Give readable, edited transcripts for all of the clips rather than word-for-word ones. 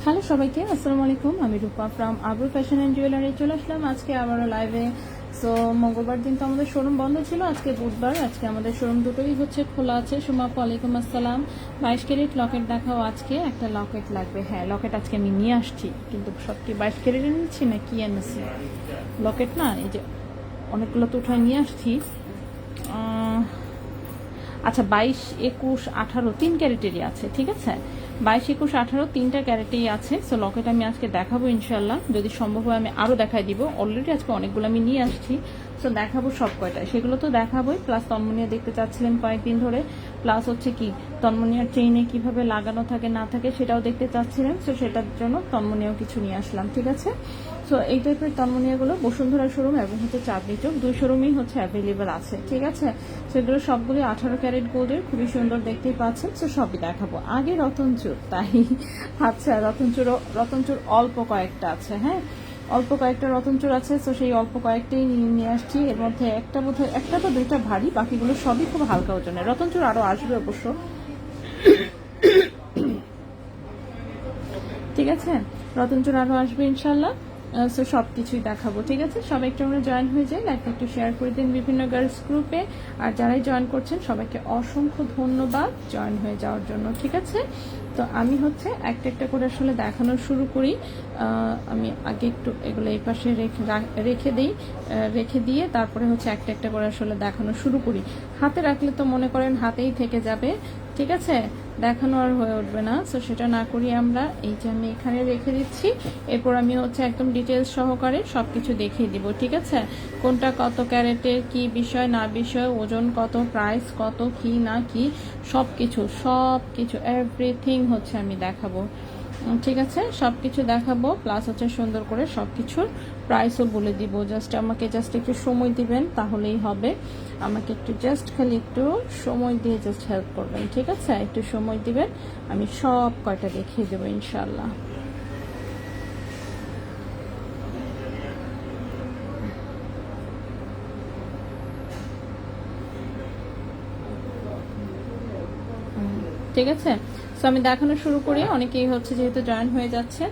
Hello সবাইকে, আসসালামু আলাইকুম। আমি Rupa from Abu fashion and jewellery চলে আসলাম আজকে আবারও লাইভে। সো মঙ্গলবার দিন তো আমাদের শোরুম বন্ধ ছিল, আজকে বুধবার। আজকে আমাদের শোরুম দুটোই হচ্ছে খোলা আছে। সুমা আপু ওয়ালাইকুম আসসালাম। 22 ক্যারেট লকেট দেখাও। আজকে একটা লকেট লাগবে। হ্যাঁ, লকেট আজকে আমি নিয়ে আসছি, কিন্তু সবটি 22 ক্যারেটের নিচ্ছি না কি এনেছি লকেট না, এই যে অনেকগুলো তো উঠায় নিয়ে আসছি। আচ্ছা, 22, 21, 18 3 ক্যারেটেরই আছে, ঠিক আছে। 22, 21, 18 3টা ক্যারেটেই আছে। সো লকেট আমি আজকে দেখাবো ইনশাল্লাহ, যদি সম্ভব হয় আমি আরও দেখাই দিব। অলরেডি আজকে অনেকগুলো আমি নিয়ে আসছি, সো দেখাবো সব কয়টা, সেগুলো তো দেখাবোই। প্লাস তন্মনিয়া দেখতে চাচ্ছিলেন কয়েকদিন ধরে, প্লাস হচ্ছে কি তন্মনিয়ার চেইনে কিভাবে লাগানো থাকে না থাকে সেটাও দেখতে চাচ্ছিলেন। সো সেটার জন্য তন্মনিয়াও কিছু নিয়ে আসলাম, ঠিক আছে। সো এই টাইপের তন্মনিয়াগুলো বসুন্ধরা শোরুম এবং হচ্ছে চাঁদনী চক, দুই শোরুমেই হচ্ছে অ্যাভেলেবেল আছে, ঠিক আছে। সেগুলো সবগুলি 18 ক্যারেট গোল্ডের, খুবই সুন্দর দেখতেই পাচ্ছেন। সো সবই দেখাবো। আগে রতনচুর, তাই আচ্ছা রতনচুর অল্প কয়েকটা আছে, হ্যাঁ অল্প কয়েকটা রতনচুর আছে। সো সেই অল্প কয়েকটাই নিয়ে আসছি। এর মধ্যে একটা বোধহয় একটা বা দুইটা ভারী, বাকিগুলো সবই খুব হালকা ওজনের। রতনচুর আরও আসবে অবশ্য, ঠিক আছে। রতনচুর আরও আসবে ইনশাল্লাহ। সো সব কিছুই দেখাবো, ঠিক আছে। সবাই একটু আমরা জয়েন হয়ে যাই, লাইভটা একটু শেয়ার করে দিন বিভিন্ন গার্লস গ্রুপে। আর যারাই জয়েন করছেন সবাইকে অসংখ্য ধন্যবাদ জয়েন হয়ে যাওয়ার জন্য, ঠিক আছে। তো আমি হচ্ছে একটা একটা করে আসলে দেখানো শুরু করি। আমি আগে একটু এগুলো এই পাশে রেখে দিয়ে তারপরে হচ্ছে একটা একটা করে আসলে দেখানো শুরু করি। হাতে রাখলে তো মনে করেন হাতেই থেকে যাবে, ঠিক আছে, দেখানো আর হয়ে উঠবে না। সো সেটা না করি আমরা, এই যে আমি এখানে রেখে দিচ্ছি। এরপর আমি হচ্ছে একদম ডিটেলস সহকারে সব কিছু দেখিয়ে দিব, ঠিক আছে। কোনটা কত ক্যারেটের, কি বিষয় না বিষয়, ওজন কত, প্রাইস কত, কি না কি, সব কিছু এভরিথিং হচ্ছে আমি দেখাবো, ঠিক আছে। সব কিছু দেখাবো, প্লাস হচ্ছে সুন্দর করে সব কিছুর প্রাইসও বলে দিব। আমাকে একটু সময় দিবেন, তাহলেই হবে। আমাকে খালি একটু সময় দিয়ে হেল্প করবেন, ঠিক আছে। একটু সময় দিবেন, আমি সব কয়টা দেখিয়ে দেবো ইনশাল্লাহ। ঠিক আছে। সো আমি দেখানো শুরু করি, অনেকেই হচ্ছে যেহেতু জয়েন হয়ে যাচ্ছে।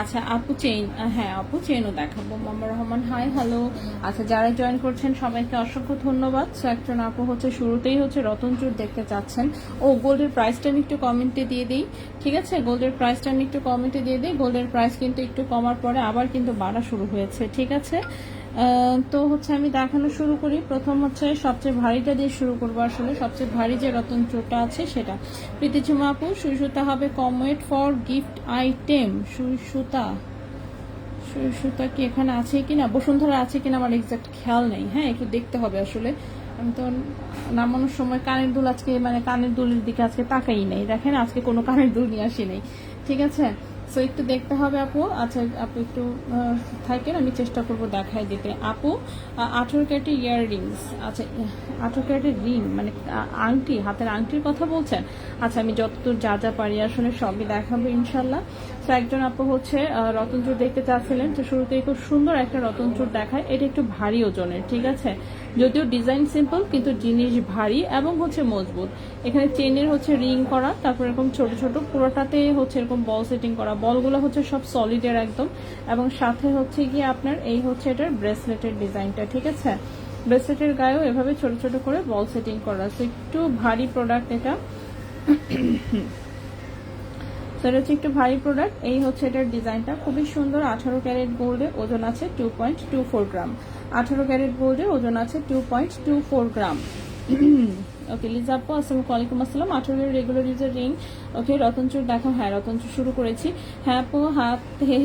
আচ্ছা আপু চেইন, হ্যাঁ আপু চেইনও দেখাবো। Mohammad Rahman hi, hello. আচ্ছা যারা জয়েন করছেন সবাইকে অসংখ্য ধন্যবাদ। সো একজন আপু হচ্ছে শুরুতেই হচ্ছে রতনচুর দেখতে চাচ্ছেন। ও গোল্ডের প্রাইসটা আমি একটু কমেন্টে দিয়ে দিই, ঠিক আছে। গোল্ডের প্রাইসটা আমি একটু কমেন্টে দিয়ে দিই। গোল্ডের প্রাইস কিন্তু একটু কমার পরে আবার কিন্তু বাড়া শুরু হয়েছে, ঠিক আছে। তো হচ্ছে আমি দেখানো শুরু করি। প্রথম হচ্ছে সবচেয়ে ভারীটা দিয়ে শুরু করবো। আসলে সবচেয়ে ভারী যে রতন চোরটা আছে সেটা। প্রীতি ঝুমা আপু, সুই সুতা হবে কম ওয়েট ফর গিফট আইটেম। সুই সুতা কি এখানে আছে কিনা, বসুন্ধরা আছে কিনা আমার এক্সাক্ট খেয়াল নেই, হ্যাঁ একটু দেখতে হবে আসলে। আমি তো নামানোর সময় কানের দুল আজকে মানে কানের দুলের দিকে আজকে তাকাই নেই, দেখেন আজকে কোনো কানের দুল নিয়ে আসি নেই, ঠিক আছে। সো একটু দেখতে হবে আপু। আচ্ছা আপু একটু থাকেন, আমি চেষ্টা করব দেখাই দিতে। আপু 18 ক্যারেটের ইয়ার রিংস, আচ্ছা 18 ক্যারেটের রিং মানে আংটি, হাতের আংটির কথা বলছেন? আচ্ছা আমি যতদূর যা যা পারি আসলে সবই দেখাবো ইনশাল্লাহ। তো একজন আপু হচ্ছে রতনচুর দেখতে চাচ্ছিলেন, তো শুরুতেই খুব সুন্দর একটা রতনচুর দেখায়। এটা একটু ভারী ওজনের, ঠিক আছে, যদিও ডিজাইন সিম্পল কিন্তু জিনিস ভারী এবং হচ্ছে মজবুত। এখানে চেনের হচ্ছে রিং করা, তারপর এরকম ছোট ছোট পুরোটাতে হচ্ছে এরকম বল সেটিং করা, বলগুলো হচ্ছে সব সলিডের একদম, এবং সাথে হচ্ছে গিয়ে আপনার এই হচ্ছে এটার ব্রেসলেটের ডিজাইনটা, ঠিক আছে। ব্রেসলেটের গায়েও এভাবে ছোট ছোট করে বল সেটিং করা, তো একটু ভারী প্রোডাক্ট এটা। সেটা হচ্ছে একটু ভারী প্রোডাক্ট। এই হচ্ছে এটার ডিজাইনটা খুবই সুন্দর। 18 ক্যারেট গোল্ডে, ওজন আছে 2.24 গ্রাম। 18 ক্যারেট গোল্ডে ওজন আছে 2.24 গ্রাম। ওকে লিজা আপু আসসালামু আলাইকুম। আসসালাম। 18 এর রেগুলার ইউজার রিং। ওকে রতনচুর দেখো, হ্যাঁ রতনচুর শুরু করেছি। হ্যাঁ আপু হাতে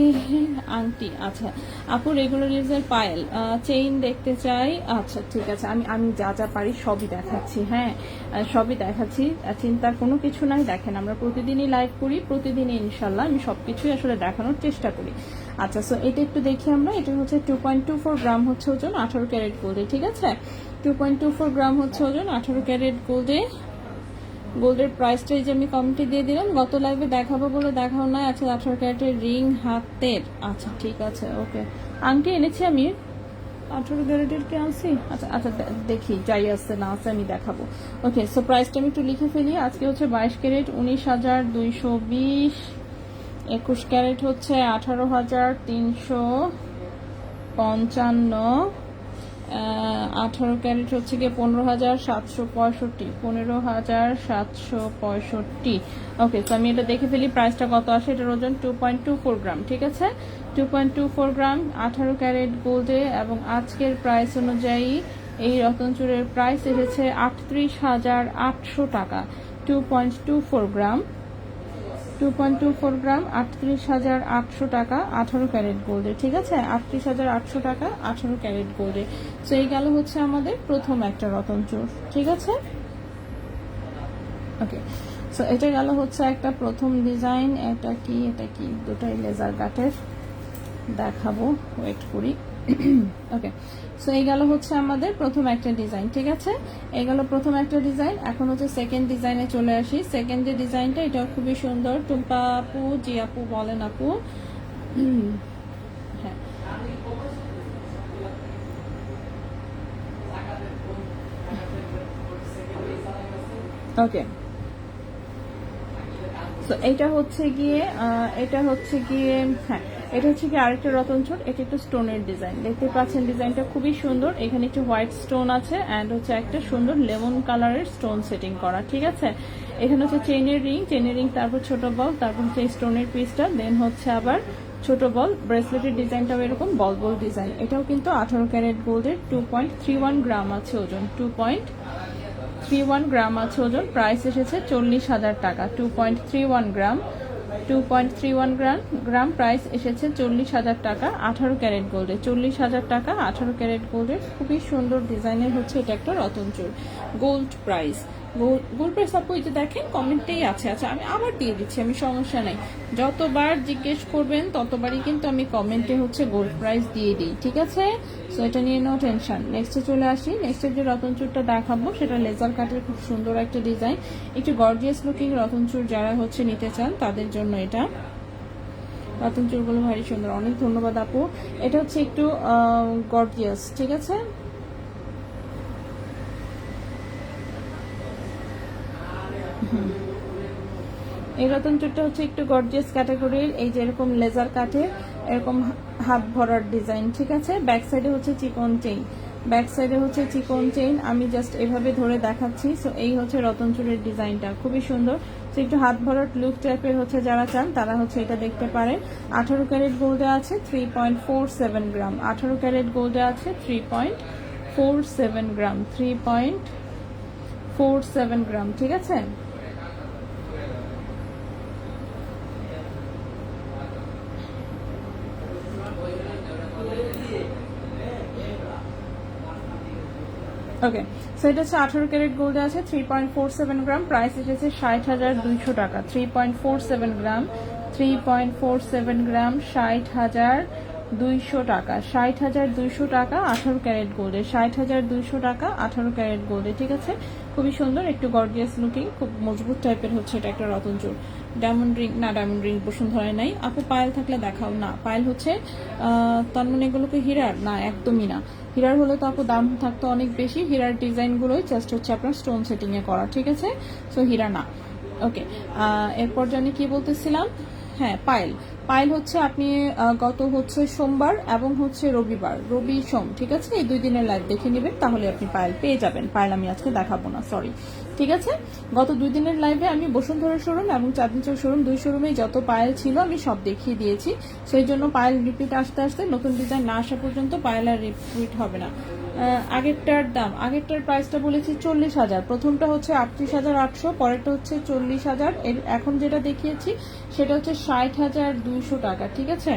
আংটি, আচ্ছা আপু রেগুলার ইউজার পায়েল চেইন দেখতে চাই। আচ্ছা ঠিক আছে, আমি আমি যা যা পারি সবই দেখাচ্ছি, হ্যাঁ সবই দেখাচ্ছি, চিন্তার কোনো কিছু নাই। দেখেন আমরা প্রতিদিনই লাইভ করি, প্রতিদিনই ইনশাল্লাহ আমি সবকিছুই আসলে দেখানোর চেষ্টা করি। আচ্ছা সো এটা একটু দেখি আমরা। এটা হচ্ছে 2.24 গ্রাম হচ্ছে ওজন 18 ক্যারেট গোল্ডে, ঠিক আছে। 2.24 গ্রাম হচ্ছে ওজন 18 ক্যারেট গোল্ডে। গোল্ডের প্রাইসটা যে আমি কমেন্টে দিয়ে দিলাম, গত লাইভে দেখাবো বলে দেখাও নাই। আচ্ছা 18 ক্যারেটের রিং হাতের, আচ্ছা ঠিক আছে ওকে। আংটি এনেছি আমি 18 ক্যারেটের কি আনছি, আচ্ছা আচ্ছা দেখি যাই আসছে না আসছে আমি দেখাবো। ওকে সো প্রাইসটা আমি একটু লিখে ফেলি। আজকে হচ্ছে 22 ক্যারেট 19,220, 21 ক্যারেট হচ্ছে 18,355, 18 ক্যারেট হচ্ছে গিয়ে 15,765, 15,765। ওকে তো আমি এটা দেখে ফেলি প্রাইসটা কত আসে। এটার ওজন 2.24 গ্রাম, ঠিক আছে। 2.24 গ্রাম 18 ক্যারেট গোল্ডে, এবং আজকের প্রাইস অনুযায়ী এই রতনচুরের প্রাইস এসেছে 38,800 টাকা। 2.24 গ্রাম, 2.24 গ্রাম 38,800 টাকা 18 ক্যারেট গোল্ডে, ঠিক আছে। 38,800 টাকা 18 ক্যারেট গোল্ডে। তো এই গেল হচ্ছে আমাদের প্রথম একটা রতনচুর, ঠিক আছে। ওকে সো এটা গেল হচ্ছে একটা প্রথম ডিজাইন। এটা কি দুটাই লেজার কাটের, দেখাবো ওয়েট করি। ওকে সো এই গেল হচ্ছে আমাদের প্রথম একটা ডিজাইন, ঠিক আছে। এই গেল প্রথম একটা ডিজাইন। এখন হচ্ছে সেকেন্ড ডিজাইনে চলে আসি। সেকেন্ড যে ডিজাইনটা এটা খুবই সুন্দর। টুম্পা আপু, জি আপু বলেন আপু। হ্যাঁ ওকে তো এটা হচ্ছে গিয়ে হ্যাঁ এটা হচ্ছে কি আরেকটা রতনচুর। এটা একটু স্টোনের ডিজাইন, দেখতে পাচ্ছেন ডিজাইনটা খুবই সুন্দর। এখানে একটু হোয়াইট স্টোন আছে অ্যান্ড হচ্ছে একটা সুন্দর লেমন কালারের স্টোন সেটিং করা, ঠিক আছে। এখানে হচ্ছে চেইনের রিং, তারপর ছোট বল, তারপর হচ্ছে স্টোনের পিসটা, দেন হচ্ছে আবার ছোট বল। ব্রেসলেটের ডিজাইনটাও এরকম বল বল ডিজাইন। এটাও কিন্তু 18 ক্যারেট গোল্ডের। 2.31 গ্রাম আছে ওজন, 2.31 গ্রাম আছে ওজন। প্রাইস এসেছে 40,000 টাকা। 2.31 গ্রাম, 2.31 গ্রাম প্রাইস এসেছে 40,000 টাকা 18 ক্যারেট গোল্ডে। 40,000 টাকা 18 ক্যারেট গোল্ডের খুবই সুন্দর ডিজাইনের হচ্ছে এটা একটা রতনচুর। গোল্ড প্রাইস, গোল্ড প্রাইস আপু এই যে দেখেন কমেন্টেই আছে। আচ্ছা আমি আবার দিয়ে দিচ্ছি, আমি সমস্যা নাই, যতবার জিজ্ঞেস করবেন ততবারই কিন্তু আমি কমেন্টে হচ্ছে গোল্ড প্রাইস দিয়ে দিই, ঠিক আছে। সো এটা নিয়ে নো টেনশন। নেক্সটে চলে আসি। নেক্সটের যে রতনচুরটা দেখাবো সেটা লেজার কাটের খুব সুন্দর একটা ডিজাইন, একটু গর্জিয়াস লুকিং রতনচুর যারা হচ্ছে নিতে চান তাদের জন্য এটা। রতনচুরগুলো ভারী সুন্দর, অনেক ধন্যবাদ আপু। এটা হচ্ছে একটু গর্জিয়াস, ঠিক আছে। এই রতনচুরটা হচ্ছে একটু গর্জিয়াস ক্যাটাগরির। এই যে এরকম লেজার কাটে, এরকম হাত ভরার ডিজাইন, ঠিক আছে। ব্যাক সাইডে হচ্ছে চিকন চেইন, আমি জাস্ট এভাবে ধরে দেখাচ্ছি। সো এই হচ্ছে রতনচুরের ডিজাইনটা খুবই সুন্দর। তো একটু হাত ভরার লুক টাইপের হচ্ছে যারা চান তারা হচ্ছে এটা দেখতে পারে। 18 ক্যারেট গোল্ডে আছে 3.47 গ্রাম। 18 ক্যারেট গোল্ডে আছে 3.47 গ্রাম, 3.47 গ্রাম, ঠিক আছে। ওকে সো এটা হচ্ছে 18 ক্যারেট গোল্ডে আছে 3.47 গ্রাম, প্রাইস এসেছে 60,200 টাকা। 3.47 গ্রাম, 3.47 গ্রাম, 60,200 টাকা। 60,200 টাকা 18 ক্যারেট গোল্ডে, 60,200 টাকা 18 ক্যারেট গোল্ডে, ঠিক আছে। খুবই সুন্দর, একটু গর্জিয়াস লুকিং, খুব মজবুত টাইপের হচ্ছে এটা একটা রতন চুর। ডায়মন্ড রিং না, ডায়মন্ড রিং বসুন্ধরায় নাই। আপু পায়েল থাকলে দেখাও। না পায়েল হচ্ছে তার মানে এগুলোকে হীরার না, একদমই না। হীরার হলে তো আপু দাম থাকতো অনেক বেশি। হীরার ডিজাইনগুলোই জাস্ট হচ্ছে আপনার স্টোন সেটিংয়ে করা, ঠিক আছে। সো হীরা না। ওকে, এরপর জানি কি বলতেছিলাম। হ্যাঁ, পায়েল। পায়েল হচ্ছে আপনি গত হচ্ছে সোমবার এবং হচ্ছে রবিবার, রবি সোম, ঠিক আছে, এই 2 দিনের লাইভ দেখে নেবেন, তাহলে আপনি পায়েল পেয়ে যাবেন। পায়েল আমি আজকে দেখাবো না, সরি, ঠিক আছে। গত 2 দিনের লাইভে আমি বসুন্ধরা শোরুম এবং চাঁদনী চক শোরুম, 2 শোরুমেই যত পায়েল ছিল আমি সব দেখিয়ে দিয়েছি। সেই জন্য পায়েল রিপিট আসতে আসতে, নতুন ডিজাইন না আসা পর্যন্ত পায়েল আর রিপিট হবে না। আগেরটার দাম, আগেরটার প্রাইসটা বলেছি 40,000, প্রথমটা হচ্ছে 38,800, পরেরটা হচ্ছে 40,000, এখন যেটা দেখিয়েছি সেটা হচ্ছে 60,200 টাকা, ঠিক আছে,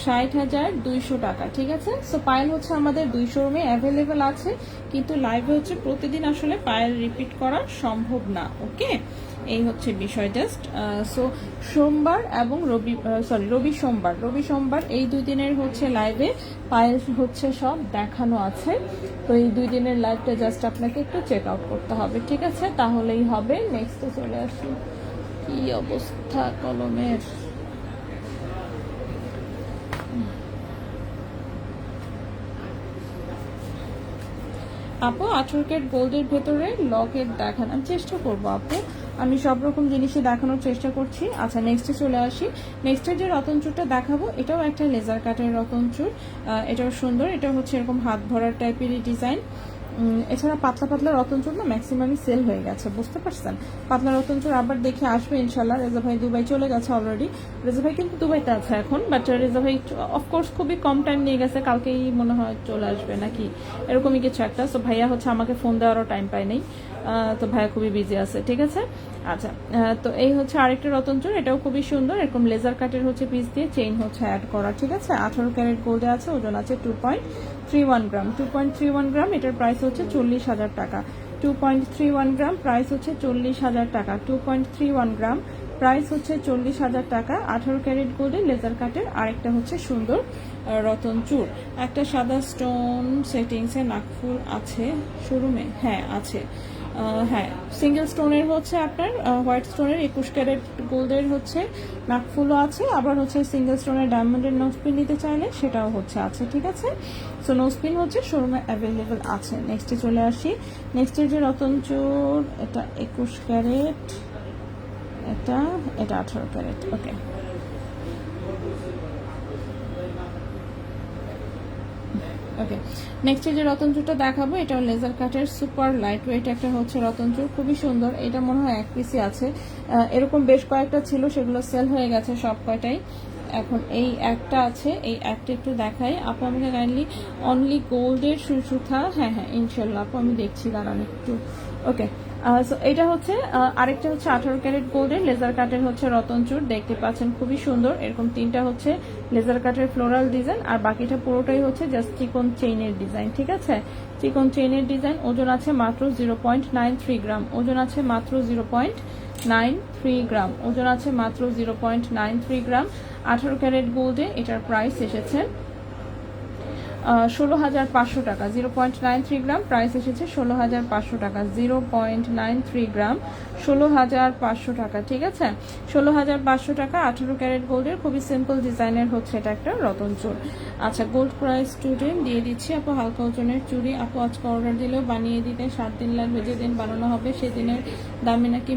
60,200 টাকা, ঠিক আছে। সো পায়েল হচ্ছে আমাদের 2 শোরুমে অ্যাভেলেবেল আছে, কিন্তু লাইভে হচ্ছে প্রতিদিন আসলে পায়েল রিপিট করা সম্ভব না। ওকে, এই হচ্ছে বিষয় জাস্ট। সো সোমবার এবং রবি সোমবার এই 2 দিনের হচ্ছে লাইভে পায়েল হচ্ছে সব দেখানো আছে। তো এই 2 দিনের লাইভটা জাস্ট আপনাকে একটু চেক আউট করতে হবে, ঠিক আছে, তাহলেই হবে। নেক্সটে চলে আসি। কি অবস্থা কলমের। আপু 18 ক্যারেট গোল্ডের ভেতরে লকেট দেখান, আমি চেষ্টা করবো আপু, আমি সব রকম জিনিসই দেখানোর চেষ্টা করছি। আচ্ছা, নেক্সটে চলে আসি। নেক্সটের যে রতন চুরটা দেখাবো এটাও একটা লেজার কাটের রতন চুর, এটাও সুন্দর, এটা হচ্ছে এরকম হাত ভরার টাইপেরই ডিজাইন। এছাড়া পাতলা পাতলা রতন চুর না ম্যাক্সিমামই সেল হয়ে গেছে, বুঝতে পারছেন। পাতলা রতন চুর আবার দেখে আসবে ইনশাল্লাহ। রেজা ভাই দুবাই চলে গেছে অলরেডি, রেজা ভাই কিন্তু দুবাইতে আছে এখন, বাট রেজা ভাই অফকোর্স খুবই কম টাইম নিয়ে গেছে, কালকেই মনে হয় চলে আসবে নাকি এরকমই কিছু একটা। সো ভাইয়া হচ্ছে আমাকে ফোন দেওয়ারও টাইম পায় নাই, তো ভাইয়া খুবই বিজি আছে, ঠিক আছে। আচ্ছা, তো এই হচ্ছে আরেকটা রতন চুর, এটাও খুবই সুন্দর, এরকম লেজার কাটের হচ্ছে পিস দিয়ে চেইন হচ্ছে অ্যাড করা, ঠিক আছে। 18 ক্যারেট গোল্ডে আছে, ওজন আছে 2.31 গ্রাম, 2.31 গ্রাম, এটার প্রাইস হচ্ছে 40,000 টাকা। 2.31 গ্রাম, প্রাইস হচ্ছে 40,000 টাকা। 2.31 গ্রাম, প্রাইস হচ্ছে 40,000 টাকা। 18 ক্যারেট গোল্ডে লেজার কাটের আরেকটা হচ্ছে সুন্দর রতন চুর। একটা সাদা স্টোন সেটিংসে নাকফুল আছে শোরুমে, হ্যাঁ আছে। হ্যাঁ, সিঙ্গেল স্টোনের হচ্ছে আপনার হোয়াইট স্টোনের 21 ক্যারেট গোল্ডের হচ্ছে নাকফুলও আছে, আবার হচ্ছে সিঙ্গেল স্টোনের ডায়মন্ডের নোজপিন নিতে চাইলে সেটাও হচ্ছে আছে, ঠিক আছে। সো নোজপিন হচ্ছে শোরুমে অ্যাভেলেবেল আছে। নেক্সটে চলে আসি। নেক্সটের যে রতন চোর, এটা 21 ক্যারেট, এটা 18 ক্যারেট। ওকে, ওকে, নেক্সট যে রতন চুরটা দেখাবো এটাও লেজার কাটের সুপার লাইট ওয়েট একটা হচ্ছে রতন চুর, খুবই সুন্দর। এটা মনে হয় 1 পিসই আছে, এরকম বেশ কয়েকটা ছিল, সেগুলো সেল হয়ে গেছে সব কয়টাই। এখন এই একটা আছে, এই একটা একটু দেখাই আপু আমাকে কাইন্ডলি। অনলি গোল্ডের সুতা, হ্যাঁ হ্যাঁ ইনশাল্লাহ আপু আমি দেখছি, দাঁড়ান একটু। ওকে, সো এটা হচ্ছে আরেকটা হচ্ছে 18 ক্যারেট গোল্ডের লেজার কাটের হচ্ছে রতন চুর, দেখতে পাচ্ছেন খুবই সুন্দর। এরকম 3টা হচ্ছে লেজার কাটের ফ্লোরাল ডিজাইন, আর বাকিটা পুরোটাই হচ্ছে জাস্ট চিকন চেইনের ডিজাইন, ঠিক আছে, চিকন চেইনের ডিজাইন। ওজন আছে মাত্র 0.93 গ্রাম, ওজন আছে মাত্র 0.93 গ্রাম, ওজন আছে মাত্র 0.93 গ্রাম। 18 ক্যারেট গোল্ডে এটার প্রাইস এসেছে 16,500 টাকা। 0.93 গ্রাম, প্রাইস এসেছে 16,500 টাকা। 0.93 গ্রাম, 16,500 টাকা, ঠিক আছে, 16,500 টাকা। 18 ক্যারেট গোল্ডের খুবই সিম্পল ডিজাইনের হচ্ছে এটা একটা রতন চুর। আচ্ছা, গোল্ড প্রাইস স্টুডেন্ট দিয়ে দিচ্ছি আপু। হালকা ওজনের চুড়ি আপু আজকে অর্ডার দিলেও বানিয়ে দিতে 7 দিন লাগবে, যেদিন বানানো হবে সেদিনের দামে নাকি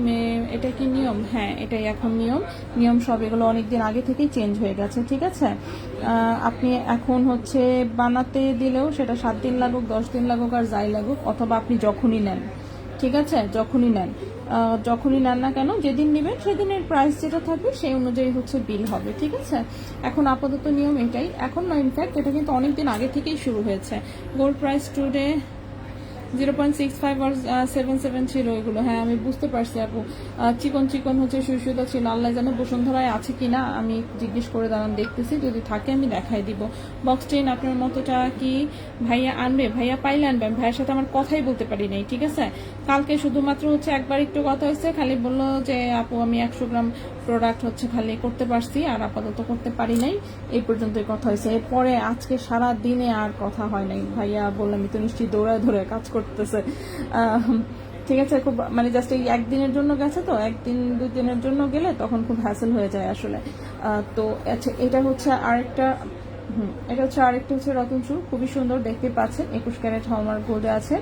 এটা কি নিয়ম? হ্যাঁ, এটাই এখন নিয়ম সব, এগুলো অনেকদিন আগে থেকেই চেঞ্জ হয়ে গেছে, ঠিক আছে। আপনি এখন হচ্ছে বানাতে দিলেও সেটা 7 দিন লাগুক, 10 দিন লাগুক, আর যাই লাগুক, অথবা আপনি যখনই নেন, ঠিক আছে, যখনই নেন না কেন, যেদিন নেবেন সেদিনের প্রাইস যেটা থাকবে সেই অনুযায়ী হচ্ছে বিল হবে, ঠিক আছে। এখন আপাতত নিয়ম এটাই, এখন না, ইনফ্যাক্ট এটা কিন্তু অনেকদিন আগে থেকেই শুরু হয়েছে। গোল্ড প্রাইস টুডে 0.65 আর 77 ছিল এগুলো। হ্যাঁ আমি বুঝতে পারছি আপু, চিকন চিকন হচ্ছে সুইসুতা ছিল। আল্লাহ জানে বসুন্ধরায় আছে কিনা, আমি জিজ্ঞেস করে দাঁড়ান দেখতেছি, যদি থাকে আমি দেখাই দিব। বক্স চেইন আপনার মতোটা কি ভাইয়া আনবে? ভাইয়া পাইলে আনবেন, ভাইয়ের সাথে আমার কথাই বলতে পারি নাই, ঠিক আছে। কালকে শুধুমাত্র হচ্ছে একবার একটু কথা হয়েছে, খালি বললো যে আপু আমি 100 গ্রাম প্রোডাক্ট হচ্ছে খালি করতে পারছি, আর আপাতত করতে পারি নাই, এই পর্যন্তই কথা হয়েছে। এরপরে আজকে সারা দিনে আর কথা হয় নাই। ভাইয়া বললাম তো নিশ্চয়ই দৌড়ায় ধরে কাজ করতেছে। ঠিক আছে, খুব মানে জাস্ট এই একদিনের জন্য গেছে, তো একদিন 2 দিনের জন্য গেলে তখন খুব হ্যাসেল হয়ে যায় আসলে। তো আচ্ছা এটা হচ্ছে আরেকটা, এটা হচ্ছে আরেকটা হচ্ছে রতন চুর, খুবই সুন্দর দেখতে পাচ্ছেন, 21 ক্যারেট হলমার্ক গোল্ডে আছে।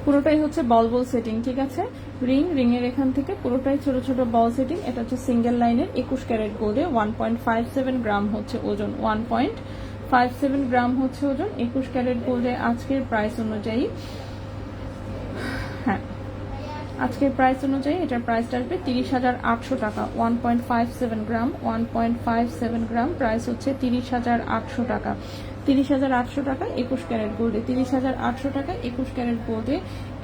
পুরোটাই হচ্ছে বল বল সেটিং, ঠিক আছে। রিং এর এখান থেকে পুরোটাই ছোট ছোট বল সেটিং। এটা হচ্ছে সিঙ্গেল লাইনের 21 ক্যারেট গোল্ডে, 1.57 গ্রাম হচ্ছে ওজন, 1.57 গ্রাম হচ্ছে ওজন 21 ক্যারেট গোল্ডে। আজকের প্রাইস অনুযায়ী, হ্যাঁ আজকের প্রাইস অনুযায়ী এটার প্রাইসটা আসবে 30,800 টাকা। 1.57 গ্রাম, 1.57 গ্রাম, প্রাইস হচ্ছে 30,800 টাকা। 30,800 টাকা 21 ক্যারেট গোল্ডে, 30,800 টাকা 21 ক্যারেট গোল্ডে।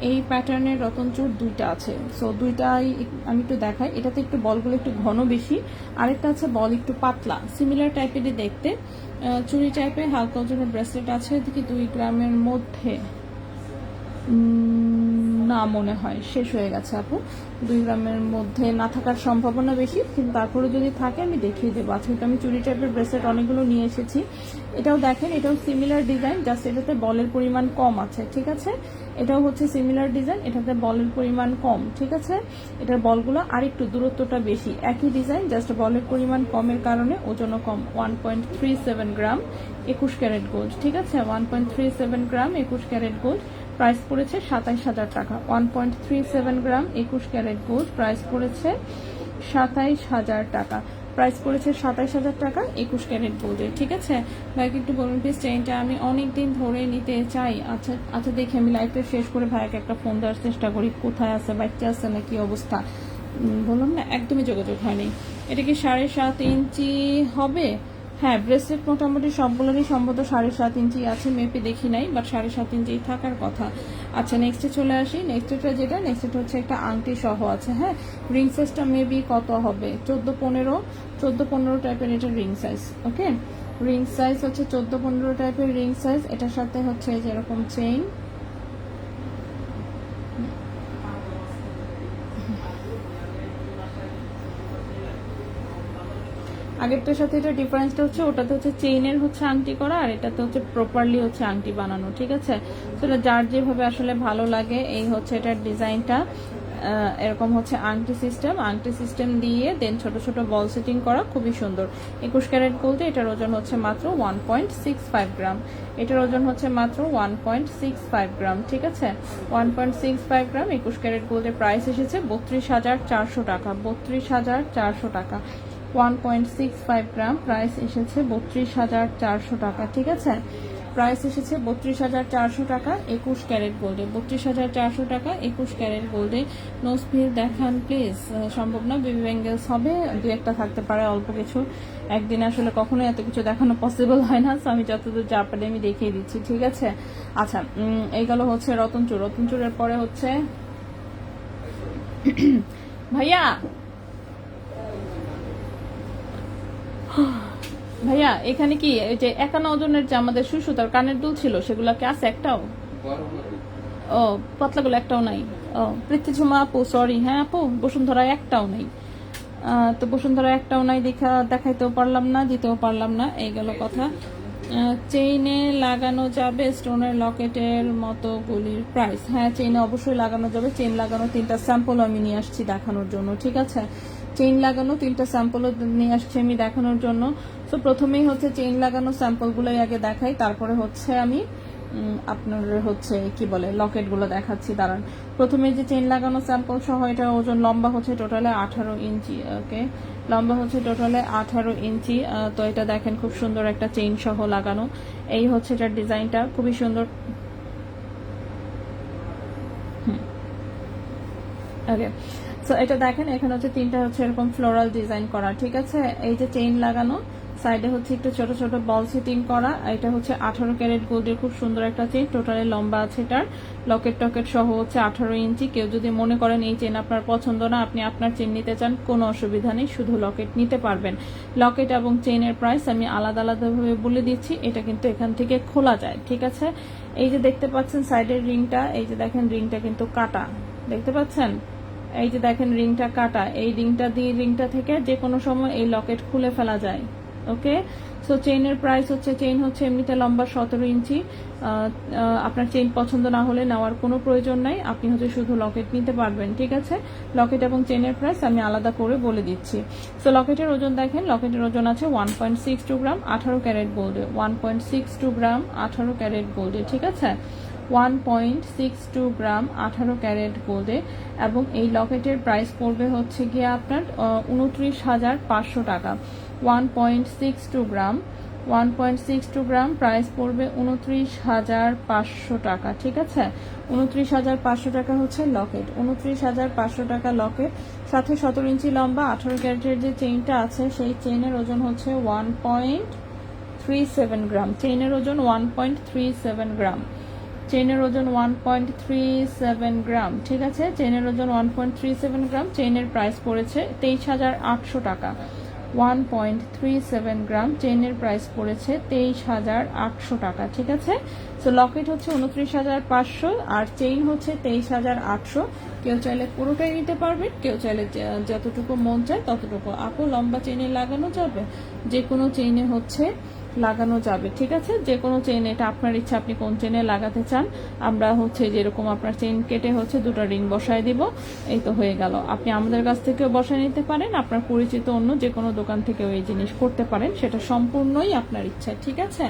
এই প্যাটার্নের রতনচুর দুইটা আছে, সো দুইটাই আমি একটু দেখাই। এটাতে একটু বলগুলো একটু ঘন বেশি, আরেকটা আছে বল একটু পাতলা, সিমিলার টাইপেরই দেখতে। চুড়ি টাইপের হালকা ওজনের ব্রেসলেট আছে, দেখি 2 গ্রামের মধ্যে, না মনে হয় শেষ হয়ে গেছে আপু। 2 গ্রামের মধ্যে না থাকার সম্ভাবনা বেশি, কিন্তু তারপরে যদি থাকে আমি দেখিয়ে দেবো। আজকে আমি চুরি টাইপের ব্রেসলেট অনেকগুলো নিয়ে এসেছি। এটাও দেখেন, এটাও সিমিলার ডিজাইন, জাস্ট এটাতে বলের পরিমাণ কম আছে, ঠিক আছে। এটাও হচ্ছে সিমিলার ডিজাইন, এটাতে বলের পরিমাণ কম, ঠিক আছে। এটার বলগুলো আর একটু দূরত্বটা বেশি, একই ডিজাইন জাস্ট বলের পরিমাণ কমের কারণে ওজনও কম। 1.37 গ্রাম 21 ক্যারেট গোল্ড, ঠিক আছে। 1.37 গ্রাম 21 ক্যারেট গোল্ড, প্রাইস পড়েছে 27,000 টাকা। 1.37 গ্রাম 21 ক্যারেট গোল্ড, প্রাইস পড়েছে 27,000 টাকা। প্রাইস পড়েছে 27,000 টাকা 21 ক্যারেট গোল্ডের, ঠিক আছে। ভাইকে একটু বলুন প্লিজ, চেইনটা আমি অনেক দিন ধরে নিতে চাই। আচ্ছা আচ্ছা, দেখি আমি লাইভটা শেষ করে ভাইকে একটা ফোন দেওয়ার চেষ্টা করি, কোথায় আছে, বাচ্চা আছে না কি অবস্থা। বলুন না, একদমই যোগাযোগ হয়নি। এটা কি 7.5 ইঞ্চি হবে? হ্যাঁ, ব্রেসলেট মোটামুটি সবগুলোরই সম্ভবত 7.5 ইঞ্চি আছে, মেপে দেখি নাই, বাট 7.5 ইঞ্চি থাকার কথা। আচ্ছা নেক্সটে চলে আসি। নেক্সটটা যেটা, নেক্সট হচ্ছে একটা আংটি সহ আছে। হ্যাঁ, রিং সাইজটা মেবি কত হবে, 14-15 টাইপের এটা রিং সাইজ। ওকে, রিং সাইজ হচ্ছে 14-15 টাইপের রিং সাইজ। এটার সাথে হচ্ছে যেরকম চেইন, আগেরটার সাথে এটা ডিফারেন্সটা হচ্ছে ওটাতে হচ্ছে চেইনের হচ্ছে আংটি করা, আর এটাতে হচ্ছে প্রপারলি হচ্ছে আংটি বানানো, ঠিক আছে। তো এটা যার যেভাবে আসলে ভালো লাগে। এই হচ্ছে এটার ডিজাইনটা, এরকম হচ্ছে আংটি সিস্টেম দিয়ে দেন ছোট ছোট বল সেটিং করা, খুবই সুন্দর। 21 ক্যারেট গোল্ডে এটার ওজন হচ্ছে মাত্র 1.65 গ্রাম। এটার ওজন হচ্ছে মাত্র 1.65 গ্রাম, ঠিক আছে। 1.65 গ্রাম 21 ক্যারেট গোল্ডের প্রাইস এসেছে 32,400 টাকা। 32,400 টাকা। 1.65 গ্রাম, প্রাইস এসেছে 32,400 টাকা, ঠিক আছে। প্রাইস এসেছে 32,400 টাকা 21 ক্যারেট গোল্ডে। 32,400 টাকা 21 ক্যারেট গোল্ডে। নোজ ভিল দেখান প্লিজ। সম্ভব না, বেবি ব্যাঙ্গেলস হবে, 2-1টা থাকতে পারে, অল্প কিছু। একদিন আসলে কখনোই এত কিছু দেখানো পসিবল হয় না, তো আমি যতদূর যা পারি আমি দেখিয়ে দিচ্ছি, ঠিক আছে। আচ্ছা, এই গেল হচ্ছে রতনচুর। রতনচুরের পরে হচ্ছে ভাইয়া ভাইয়া এখানে কি ওই যে 51 ওজনের যে আমাদের সুতার কানের দুল ছিল, সেগুলো কি আছে একটাও? ও পাতলাগুলো একটাও নাই। ও পৃথ্বীঝুমা আপু, সরি। হ্যাঁ আপু, বসুন্ধরা একটাও নাই। তো বসুন্ধরা একটাও নাই, দেখাইতেও পারলাম না, দিতেও পারলাম না, এই গেল কথা। চেইনে লাগানো যাবে স্টোনের লকেটের মতো গুলির প্রাইস? হ্যাঁ, চেইনে অবশ্যই লাগানো যাবে। চেইন লাগানো 3টা স্যাম্পল আমি নিয়ে আসছি দেখানোর জন্য, ঠিক আছে। চেইন লাগানো 3টা স্যাম্পল নিয়ে আসছি আমি দেখানোর জন্য। তো প্রথমেই হচ্ছে চেইন লাগানো স্যাম্পলগুলোই আগে দেখাই, তারপরে হচ্ছে আমি আপনার হচ্ছে কি বলে লকেটগুলো দেখাচ্ছি, দাঁড়ান। প্রথমে যে চেইন লাগানো স্যাম্পল সহ, এটা ওজন লম্বা হচ্ছে টোটালে 18 ইঞ্চি। ওকে, লম্বা হচ্ছে টোটালে 18 ইঞ্চি। তো এটা দেখেন খুব সুন্দর একটা চেইন সহ লাগানো। এই হচ্ছে এটার ডিজাইনটা, খুবই সুন্দর। ওকে, সো এটা দেখেন, এখানে হচ্ছে 3টা হচ্ছে এরকম ফ্লোরাল ডিজাইন করা, ঠিক আছে। এই যে চেইন লাগানো সাইডে হচ্ছে একটু ছোট ছোট বল সেটিং করা। এটা হচ্ছে 18 ক্যারেট গোল্ডের খুব সুন্দর একটা চেইন, টোটালে লম্বা আছে এটার, লকেট টকেট সহ হচ্ছে 18 ইঞ্চি। কেউ যদি মনে করেন এই চেন আপনার পছন্দ না, আপনি আপনার চেন নিতে চান, কোনো অসুবিধা নেই, শুধু লকেট নিতে পারবেন। লকেট এবং চেইনের প্রাইস আমি আলাদা আলাদাভাবে বলে দিচ্ছি, এটা কিন্তু এখান থেকে খোলা যায়, ঠিক আছে। এই যে দেখতে পাচ্ছেন সাইডের রিংটা, এই যে দেখেন রিংটা কিন্তু কাটা, দেখতে পাচ্ছেন, এই যে দেখেন রিংটা কাটা, এই রিংটা থেকে যে কোনো সময় এই লকেট খুলে ফেলা যায়। ওকে, সো চেইনের প্রাইস হচ্ছে, চেইন হচ্ছে এমনিতে লম্বা 17 ইঞ্চি। আপনার চেইন পছন্দ না হলে নেওয়ার কোনো প্রয়োজন নাই, আপনি হচ্ছে শুধু লকেট নিতে পারবেন, ঠিক আছে। লকেট এবং চেইনের প্রাইস আমি আলাদা করে বলে দিচ্ছি। সো লকেটের ওজন দেখেন, লকেটের ওজন আছে 1.62 গ্রাম 18 ক্যারেট গোল্ডে, 1.62 গ্রাম 18 ক্যারেট গোল্ডে, ঠিক আছে, 1.62 গ্রাম 18 ক্যারেট গোল্ডে। এবং এই লকেটের প্রাইস পড়বে হচ্ছে গিয়ে আপনার 29,500 টাকা। 1.62 গ্রাম 1.62 গ্রাম প্রাইস পড়বে 29,500 টাকা, ঠিক আছে। 29,500 টাকা হচ্ছে লকেট, 29,500 টাকা লকেট। সাথে 17 ইঞ্চি লম্বা 18 ক্যারেটের যে চেইনটা আছে, সেই চেইনের ওজন হচ্ছে 1.37 গ্রাম। চেইনের ওজন 1.37 গ্রাম, চেইনের ওজন 1.37 গ্রাম, ঠিক আছে। চেইনের ওজন 1.37 গ্রাম, চেইনের প্রাইস পড়েছে 23,800 টাকা। 1.37 গ্রাম, চেইনের প্রাইস পড়েছে 23,800 টাকা, ঠিক আছে। সো লকেট হচ্ছে 29,500 আর চেইন হচ্ছে 23,800। কেউ চাইলে পুরোটাই নিতে পারবেন, কেউ চাইলে যতটুকু মন চায় ততটুকু। আপু লম্বা চেইনে লাগানো যাবে? যে কোনো চেইনে হচ্ছে লাগানো যাবে, ঠিক আছে, যে কোনো চেইন, এটা আপনার ইচ্ছা, আপনি কোন চেইনে লাগাতে চান। আমরা হচ্ছে যেরকম আপনার চেইন কেটে হচ্ছে দুটো রিং বসায় দিব, এই তো হয়ে গেল। আপনি আমাদের কাছ থেকেও বসায় নিতে পারেন, আপনার পরিচিত অন্য যে কোনো দোকান থেকেও এই জিনিস করতে পারেন, সেটা সম্পূর্ণই আপনার ইচ্ছা, ঠিক আছে।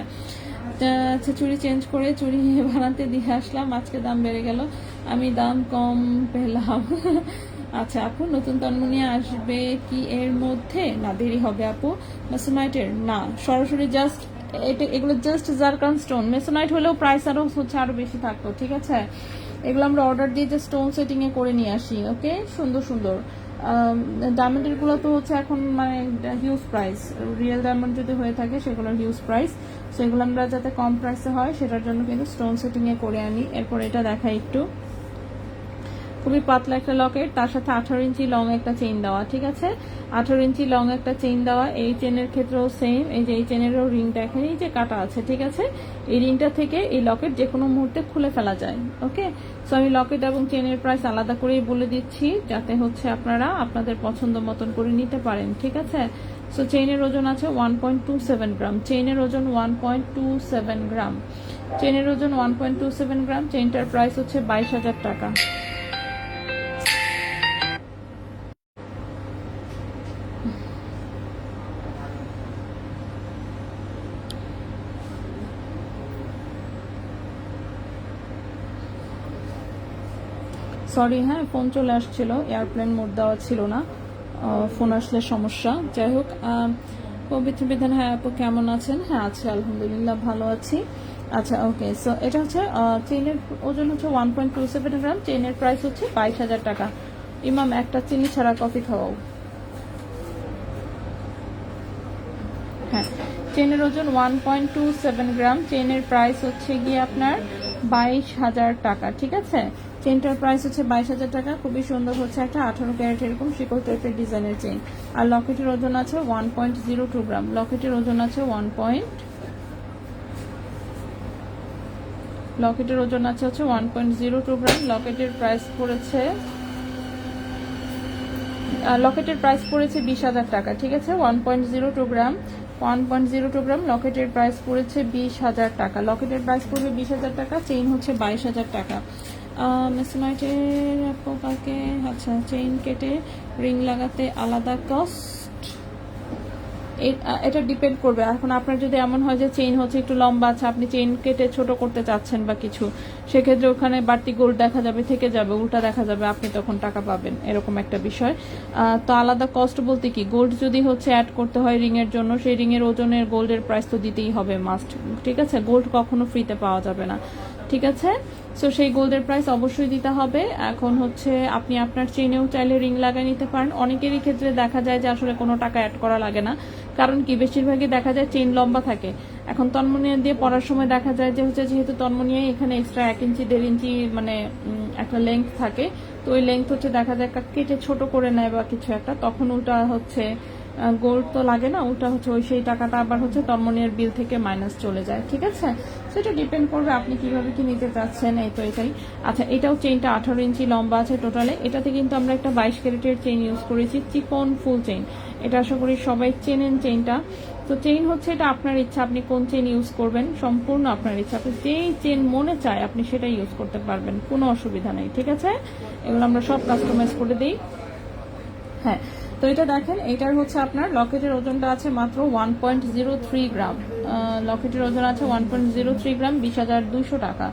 আচ্ছা, চুড়ি চেঞ্জ করে চুড়ি বানাতে দিয়ে আসলাম, আজকে দাম বেড়ে গেল, আমি দাম কম পেলাম। আচ্ছা আপু, নতুন তন্মনি আসবে কি এর মধ্যে? না, দেরি হবে আপু। মেসোনাইটের না, সরাসরি জাস্ট এগুলো জাস্ট জারকান স্টোন। মেসোনাইট হলেও প্রাইস আরো বেশি থাকতো, ঠিক আছে। এগুলো আমরা অর্ডার দিয়ে যে স্টোন সেটিং এ করে নিয়ে আসি। ওকে, সুন্দর সুন্দর ডায়মন্ডের গুলো তো হচ্ছে এখন মানে হিউজ প্রাইস, রিয়েল ডায়মন্ড যদি হয়ে থাকে সেগুলোর হিউজ প্রাইস। সেগুলো আমরা যাতে কম প্রাইসে হয় সেটার জন্য কিন্তু স্টোন সেটিং এ করে আনি। এরপর এটা দেখাই একটু, খুবই পাতলা একটা লকেট, তার সাথে 18 ইঞ্চি লং একটা চেইন দেওয়া, ঠিক আছে। 18 ইঞ্চি লং একটা চেইন দেওয়া। এই চেনের ক্ষেত্রেও সেম, এই যে এই চেনেরও রিং দেখেন, এই যে কাটা আছে, ঠিক আছে। এই রিংটা থেকে এই লকেট যে কোনো মুহূর্তে খুলে ফেলা যায়। ওকে, সো আমি লকেট এবং চেনের প্রাইস আলাদা করেই বলে দিচ্ছি, যাতে হচ্ছে আপনারা আপনাদের পছন্দ মতন করে নিতে পারেন, ঠিক আছে। সো চেইনের ওজন আছে 1.27 গ্রাম, চেইনের ওজন 1.27 গ্রাম, চেইনের ওজন 1.27 গ্রাম। চেইনটার প্রাইস হচ্ছে 22,000 টাকা। সরি, হ্যাঁ ফোন চলে আসছিল, এয়ারপ্লেন মোড দেওয়া ছিল না, ফোন আসলে সমস্যা। যাই হোক, পবিত্র বিধান, হ্যাঁ আপু কেমন আছেন? হ্যাঁ আছি আলহামদুলিল্লাহ, ভালো আছি। আচ্ছা ওকে, সো এটা হচ্ছে চেইনের ওজন হচ্ছে 1.27 গ্রাম, চেইনের প্রাইস হচ্ছে 22,000 টাকা। ইমাম একটা চিনি ছাড়া কফি খাওয়াও। হ্যাঁ, চেইনের ওজন 1.27 গ্রাম, চেইনের প্রাইস হচ্ছে গিয়ে আপনার 22,000 টাকা, ঠিক আছে। চেইনটার প্রাইস হচ্ছে 22,000 টাকা। খুবই সুন্দর হচ্ছে একটা 18 ক্যারেট এরকম শিকল টাইপের ডিজাইনের চেইন। আর লকেটের ওজন আছে 1.02 গ্রাম, লকেটের ওজন আছে লকেটের ওজন আছে হচ্ছে 1.02 গ্রাম। লকেটের প্রাইস পড়েছে 20,000 টাকা, ঠিক আছে। 1.02 গ্রাম, 1.02 গ্রাম লকেটের প্রাইস পড়েছে 20,000 টাকা। লকেটের প্রাইস পড়বে 20,000 টাকা, চেইন হচ্ছে 22,000 টাকা। মেসোনাইটের কালকে, আচ্ছা চেইন কেটে রিং লাগাতে আলাদা কস্ট, এটা ডিপেন্ড করবে। এখন আপনার যদি এমন হয় যে চেইন হচ্ছে একটু লম্বা আছে, আপনি চেইন কেটে ছোট করতে চাচ্ছেন বা কিছু, সেক্ষেত্রে ওখানে বাড়তি গোল্ড দেখা যাবে, থেকে যাবে, উল্টা দেখা যাবে, আপনি তখন টাকা পাবেন, এরকম একটা বিষয়। তো আলাদা কস্ট বলতে কি, গোল্ড যদি হচ্ছে অ্যাড করতে হয় রিং এর জন্য, সেই রিং এর ওজনের গোল্ডের প্রাইস তো দিতেই হবে মাস্ট, ঠিক আছে। গোল্ড কখনো ফ্রিতে পাওয়া যাবে না, ঠিক আছে। সো সেই গোল্ডের প্রাইস অবশ্যই দিতে হবে। এখন হচ্ছে আপনি আপনার চেইনেও চাইলে রিং লাগিয়ে নিতে পারেন। অনেকেরই ক্ষেত্রে দেখা যায় যে আসলে কোনো টাকা অ্যাড করা লাগে না, কারণ কি বেশিরভাগই দেখা যায় চেইন লম্বা থাকে। এখন তন্মনিয়া দিয়ে পরার সময় দেখা যায় যে হচ্ছে যেহেতু তন্মনিয়ায় এখানে এক্সট্রা 1 ইঞ্চি 1.5 ইঞ্চি মানে একটা লেংথ থাকে, তো ওই লেংথ হচ্ছে দেখা যায় কেটে ছোট করে নেয় বা কিছু একটা, তখন ওটা হচ্ছে গোল্ড তো লাগে না, ওটা হচ্ছে ওই সেই টাকাটা আবার হচ্ছে তন্মনিয়ার বিল থেকে মাইনাস চলে যায়। ঠিক আছে, সেটা ডিপেন্ড করবে আপনি কিভাবে কি নিতে চাচ্ছেন। এই তো এটাই। আচ্ছা, এটাও চেইনটা 18 ইঞ্চি লম্বা আছে টোটালে। এটাতে কিন্তু আমরা একটা 22 ক্যারেটের চেইন ইউজ করেছি, চিকন ফুল চেইন। এটা আশা করি সবাই চেনেন চেইনটা। তো চেইন হচ্ছে এটা আপনার ইচ্ছা, আপনি কোন চেইন ইউজ করবেন সম্পূর্ণ আপনার ইচ্ছা। আপনি যেই চেইন মনে চায় আপনি সেটাই ইউজ করতে পারবেন, কোনো অসুবিধা নেই। ঠিক আছে, এগুলো আমরা সব কাস্টমাইজ করে দিই। হ্যাঁ, তো এটা দেখেন, এটার হচ্ছে আপনার লকেটের ওজনটা আছে মাত্র 1.03 গ্রাম। লকেটের ওজন আছে 1.03 গ্রাম, 20,200 টাকা।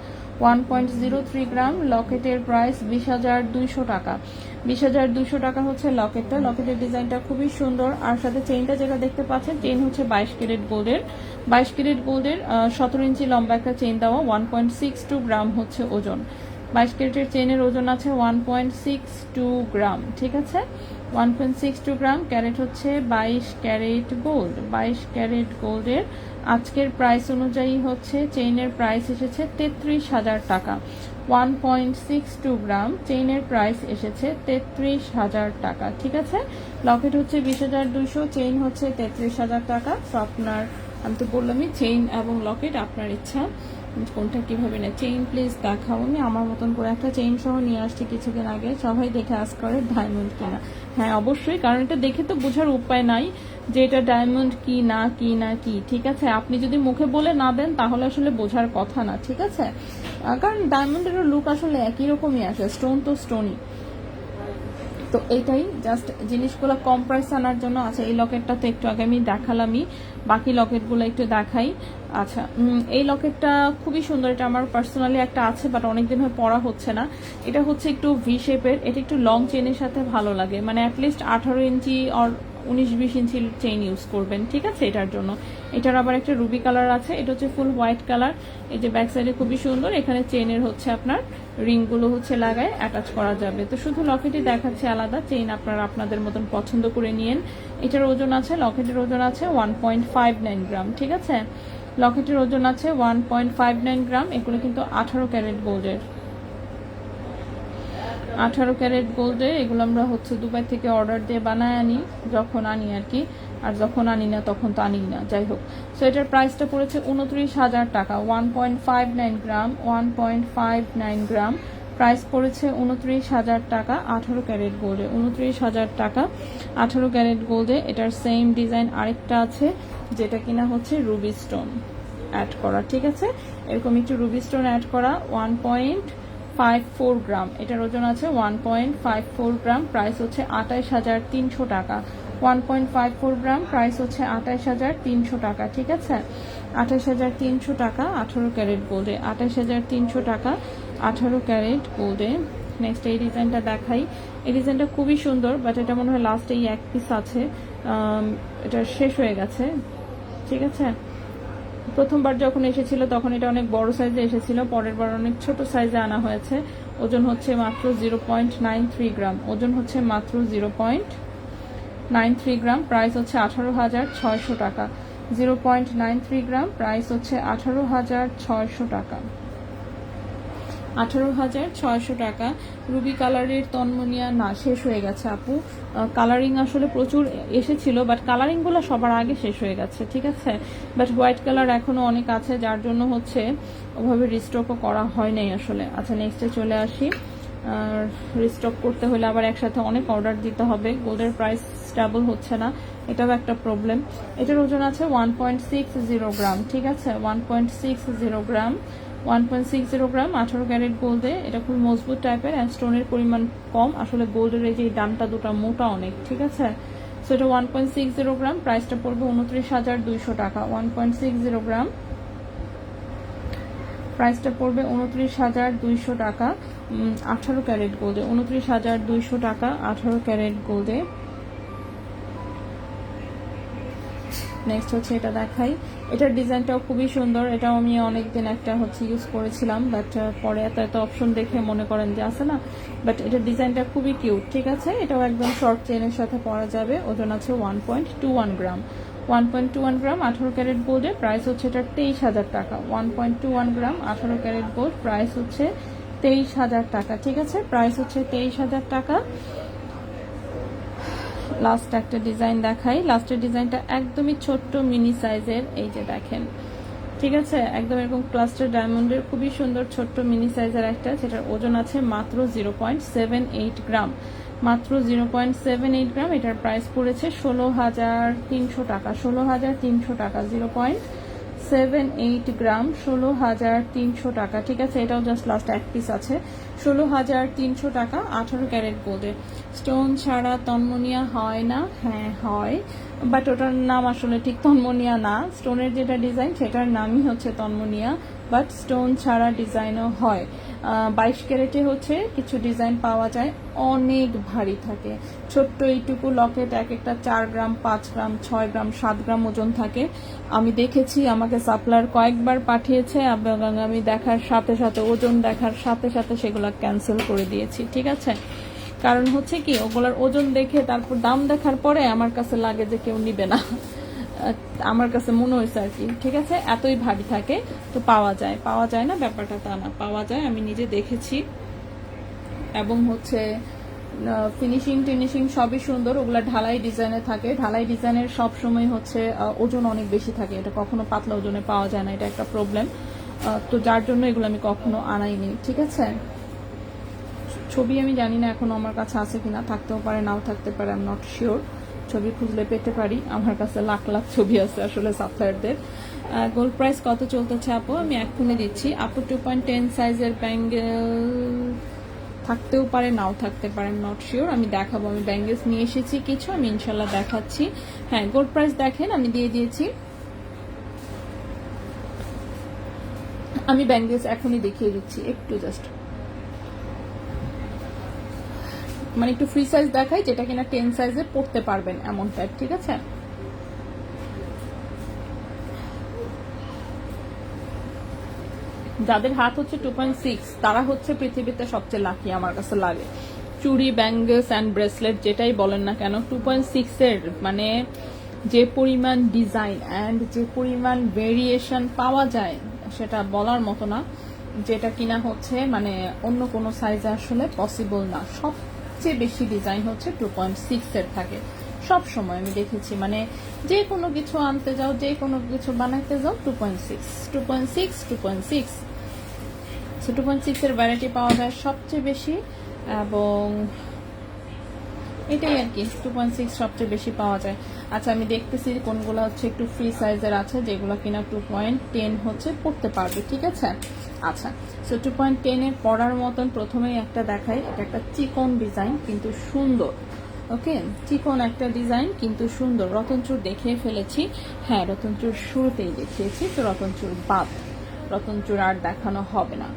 1.03 গ্রাম লকেটের প্রাইস 20,200 টাকা। 20,200 টাকা হচ্ছে লকেটটা। লকেটের ডিজাইনটা খুবই সুন্দর, আর সাথে চেইনটা যেটা দেখতে পাচ্ছেন, চেইন হচ্ছে 22 ক্যারেট গোল্ডের। 22 ক্যারেট গোল্ডের 17 ইঞ্চি লম্বা একটা চেইন দেওয়া। 1.62 গ্রাম হচ্ছে ওজন। 22 ক্যারেটের চেইনের ওজন আছে 1.62 গ্রাম। ঠিক আছে, 1.62 গ্রাম। ক্যারেট হচ্ছে 22 ক্যারেট গোল্ড। 22 ক্যারেট গোল্ডের আজকের প্রাইস অনুযায়ী হচ্ছে চেইনের প্রাইস এসেছে 33,000 টাকা। 1.62 গ্রাম চেইনের প্রাইস এসেছে 33,000 টাকা। ঠিক আছে, লকেট হচ্ছে 20,200, চেইন হচ্ছে 33,000 টাকা। তো আপনার, আমি তো বললামই চেইন এবং লকেট আপনার ইচ্ছা কোনটা কিভাবে নেয়। চেইন প্লিজ দেখাও। আমি আমার মতন করে একটা চেইন সহ নিয়ে আসছি কিছুদিন আগে, সবাই দেখে আস করে ডায়মন্ড কিনা। হ্যাঁ অবশ্যই, কারণ এটা দেখে তো বোঝার উপায় নাই যে এটা ডায়মন্ড কি না কি না কি। ঠিক আছে, আপনি যদি মুখে বলে না দেন তাহলে আসলে বোঝার কথা না। ঠিক আছে, কারণ ডায়মন্ডেরও লুক আসলে একই রকমই আসে, স্টোন তো স্টোনই। তো এইটাই জাস্ট জিনিসগুলো কম প্রাইস আনার জন্য। আচ্ছা, এই লকেটটা তো একটু আগে আমি দেখালামই, বাকি লকেটগুলো একটু দেখাই। আচ্ছা, এই লকেটটা খুবই সুন্দর, এটা আমার পার্সোনালি একটা আছে, বাট অনেকদিন হয়ে পরা হচ্ছে না। এটা হচ্ছে একটু ভি শেপের, এটা একটু লং চেনের সাথে ভালো লাগে, মানে অ্যাটলিস্ট 18 ইঞ্চি আর 19-20 ইঞ্চি চেইন ইউজ করবেন। ঠিক আছে, এটার জন্য। এটার আবার একটা রুবি কালার আছে, এটা হচ্ছে ফুল হোয়াইট কালার। এই যে ব্যাক সাইডে খুবই সুন্দর, এখানে চেইনের হচ্ছে আপনার রিংগুলো হচ্ছে লাগায় অ্যাটাচ করা যাবে। তো শুধু লকেটই দেখাচ্ছে আলাদা, চেইন আপনারা আপনাদের মতন পছন্দ করে নিয়েন। এটার ওজন আছে, লকেটের ওজন আছে 1.59 গ্রাম। ঠিক আছে, লকেটের ওজন আছে 1.59 গ্রাম। এগুলো কিন্তু 18 ক্যারেট গোল্ডের। 18 ক্যারেট গোল্ডের এগুলো আমরা হচ্ছে দুবাই থেকে অর্ডার দিয়ে বানায় আনি, যখন আনি আর কি। আর যখন আনি না তখন তো আনি না, যাই হোক। সো এটার প্রাইসটা পড়েছে 29,000 টাকা। 1.59 গ্রাম, 1.59 গ্রাম প্রাইস পড়েছে 29,000 টাকা। 18 ক্যারেট গোল্ডে 29,000 টাকা। 18 ক্যারেট গোল্ডে এটার সেম ডিজাইন আরেকটা আছে, যেটা কিনা হচ্ছে রুবি স্টোন অ্যাড করা। ঠিক আছে, এরকম একটু রুবি স্টোন অ্যাড করা। 1.54 গ্রাম, এটার ওজন আছে 1.54 গ্রাম। প্রাইস হচ্ছে 28,300 টাকা। 1.54 গ্রাম প্রাইস হচ্ছে 28,300 টাকা। ঠিক আছে, 28,300 টাকা 18 ক্যারেট গোল্ডে। 28,300 টাকা 18 ক্যারেট গোল্ডে। নেক্সট এই ডিজাইনটা দেখাই। এই ডিজাইনটা খুবই সুন্দর, বাট এটা মনে হয় লাস্ট এই এক পিস আছে, এটা শেষ হয়ে গেছে। ঠিক আছে, প্রথমবার যখন এসেছিল তখন এটা অনেক বড় সাইজে এসেছিল, পরের বার অনেক ছোট সাইজে আনা হয়েছে। ওজন হচ্ছে মাত্র 0.93 গ্রাম। ওজন হচ্ছে মাত্র 0.93 গ্রাম। প্রাইস হচ্ছে 18,600 টাকা। 0.93 গ্রাম প্রাইস হচ্ছে 18,600 টাকা। 18,600 টাকা। রুবি কালারের তন্মনিয়া না, শেষ হয়ে গেছে আপু। কালারিং আসলে প্রচুর এসেছিল, বাট কালারিংগুলো সবার আগে শেষ হয়ে গেছে। ঠিক আছে, বাট হোয়াইট কালার এখনো অনেক আছে, যার জন্য হচ্ছে ওভাবে রিস্টকও করা হয় নাই আসলে। আচ্ছা, নেক্সটে চলে আসি। রিস্টক করতে হলে আবার একসাথে অনেক অর্ডার দিতে হবে, গোল্ডের প্রাইস স্টেবল হচ্ছে না, এটাও একটা প্রবলেম। এটার ওজন আছে 1.60 গ্রাম। ঠিক আছে, 1.60 গ্রাম। 1.60 গ্রাম 18 ক্যারেট গোল্ডে। এটা খুব মজবুত টাইপের, অ্যান্ড স্টোনের পরিমাণ কম। আসলে গোল্ডের এই যে ডানটা দুটা মোটা অনেক। ঠিক আছে, সো এটা 1.60 গ্রাম। প্রাইসটা পড়বে 29,200 টাকা। 1.60 গ্রাম প্রাইসটা পড়বে 29,200 টাকা। 18 ক্যারেট গোল্ডে 29,200 টাকা 18 ক্যারেট গোল্ডে। নেক্সট হচ্ছে এটা দেখাই। এটার ডিজাইনটাও খুবই সুন্দর, এটাও আমি অনেকদিন একটা হচ্ছে ইউজ করেছিলাম, বাট পরে এত অপশন দেখে মনে করেন যে আছে না, বাট এটার ডিজাইনটা খুবই কিউট। ঠিক আছে, এটাও একদম শর্ট চেনের সাথে পরা যাবে। ওজন আছে 1.21 গ্রাম। 1.21 গ্রাম 18 ক্যারেট গোল্ডের প্রাইস হচ্ছে এটা 23,000 টাকা। 1.21 গ্রাম 18 ক্যারেট গোল্ড প্রাইস হচ্ছে 23,000 টাকা। ঠিক আছে, প্রাইস হচ্ছে 23,000 টাকা। লাস্ট একটা ডিজাইন দেখাই। লাস্টের ডিজাইনটা একদমই ছোট্ট মিনি সাইজের, এই যে দেখেন, ঠিক আছে, একদম এরকম ক্লাস্টার ডায়মন্ডের খুবই সুন্দর ছোট্ট মিনি সাইজের একটা, যেটার ওজন আছে মাত্র 0.78 গ্রাম, মাত্র 0.78 গ্রাম। এটার প্রাইস পড়েছে 16,300 টাকা, 16,300 টাকা। 0.78 গ্রাম, 16,300 টাকা। ঠিক আছে, এটাও জাস্ট লাস্ট এক পিস আছে, 16,300 টাকা। 18 ক্যারেট গোল্ডে স্টোন ছাড়া তন্মনিয়া হয় না? হ্যাঁ হয়, বাট ওটার নাম আসলে ঠিক তন্মনিয়া না। স্টোনের যেটা ডিজাইন সেটার নামই হচ্ছে তন্মনিয়া, বাট স্টোন ছাড়া ডিজাইনও হয়। 22 ক্যারেটে হচ্ছে কিছু ডিজাইন পাওয়া যায়, অনেক ভারী থাকে। ছোট্ট এইটুকু লকেট এক একটা 4 গ্রাম, 5 গ্রাম, 6 গ্রাম, 7 গ্রাম ওজন থাকে। আমি দেখেছি, আমাকে সাপ্লায়ার কয়েকবার পাঠিয়েছে, এবং আমি দেখার সাথে সাথে, ওজন দেখার সাথে সাথে সেগুলো ক্যান্সেল করে দিয়েছি। ঠিক আছে, কারণ হচ্ছে কি, ওগুলার ওজন দেখে তারপর দাম দেখার পরে আমার কাছে লাগে যে কেউ নিবে না, আমার কাছে মনে হয়েছে আর কি। ঠিক আছে, এতই ভারী থাকে। তো পাওয়া যায় না ব্যাপারটা তা না, পাওয়া যায়, আমি নিজে দেখেছি। এবং হচ্ছে ফিনিশিং টিনিশিং সবই সুন্দর। ওগুলা ঢালাই ডিজাইনে থাকে, ঢালাই ডিজাইনের সব সময় হচ্ছে ওজন অনেক বেশি থাকে, এটা কখনো পাতলা ওজনে পাওয়া যায় না, এটা একটা প্রবলেম। তো যার জন্য এগুলো আমি কখনো আনাইনি। ঠিক আছে, ছবি আমি জানি না এখনো আমার কাছে আছে কিনা, থাকতেও পারে নাও থাকতে পারে, আই এম নট শিওর। ছবি খুঁজলে পেতে পারি, আমার কাছে লাখ লাখ ছবি আছে আসলে সাপ্লায়ারদের। গোল্ড প্রাইস কত চলতেছে আপু? আমি এক্ষুনি দিচ্ছি আপু। 2.10 সাইজের ব্যাঙ্গেল থাকতেও পারে নাও থাকতে পারে, নট শিওর, আমি দেখাবো। আমি ব্যাঙ্গেলস নিয়ে এসেছি কিছু, আমি ইনশাল্লাহ দেখাচ্ছি। হ্যাঁ, গোল্ড প্রাইস দেখেন আমি দিয়ে দিয়েছি। আমি ব্যাঙ্গেলস এখনই দেখিয়ে দিচ্ছি, একটু জাস্ট মানে একটু ফ্রি সাইজ দেখাই, যেটা কিনা 10 সাইজে পড়তে পারবেন এমন টাইপ। ঠিক আছে, যাদের হাত হচ্ছে 2.6 তারা হচ্ছে পৃথিবীতে সবচেয়ে লাকি আমার কাছে লাগে। চুড়ি, ব্যাঙ্গলস অ্যান্ড ব্রেসলেট যেটাই বলেন না কেন, 2.6 এর মানে যে পরিমাণ ডিজাইন অ্যান্ড যে পরিমাণ ভেরিয়েশন পাওয়া যায় সেটা বলার মতো না, যেটা কিনা হচ্ছে মানে অন্য কোনো সাইজে আসলে পসিবল না। সবচেয়ে বেশি ডিজাইন হচ্ছে 2.6 এর থাকে সব সময়, আমি দেখেছি। মানে যে কোনো কিছু আনতে যাও, যে কোনো কিছু বানাইতে যাও, 2.6 2.6 2.6। 2.6 এর ভ্যারাইটি পাওয়া যায় সবচেয়ে বেশি, এবং এটাই আর কি, 2.6 সবচেয়ে বেশি পাওয়া যায়। আচ্ছা, আমি দেখতেছি কোনগুলো হচ্ছে একটু ফ্রি সাইজের আছে, যেগুলো কিনা 2.10 হচ্ছে পড়তে পারবে। ঠিক আছে, আচ্ছা, সো 2.10 এর পড়ার মতন প্রথমেই একটা দেখাই। এটা একটা চিকন ডিজাইন কিন্তু সুন্দর। ওকে, চিকন একটা ডিজাইন কিন্তু সুন্দর। রতনচুর দেখিয়ে ফেলেছি, হ্যাঁ রতনচুর শুরুতেই দেখিয়েছি, তো রতনচুর বাদ, রতনচুর আর দেখানো হবে না।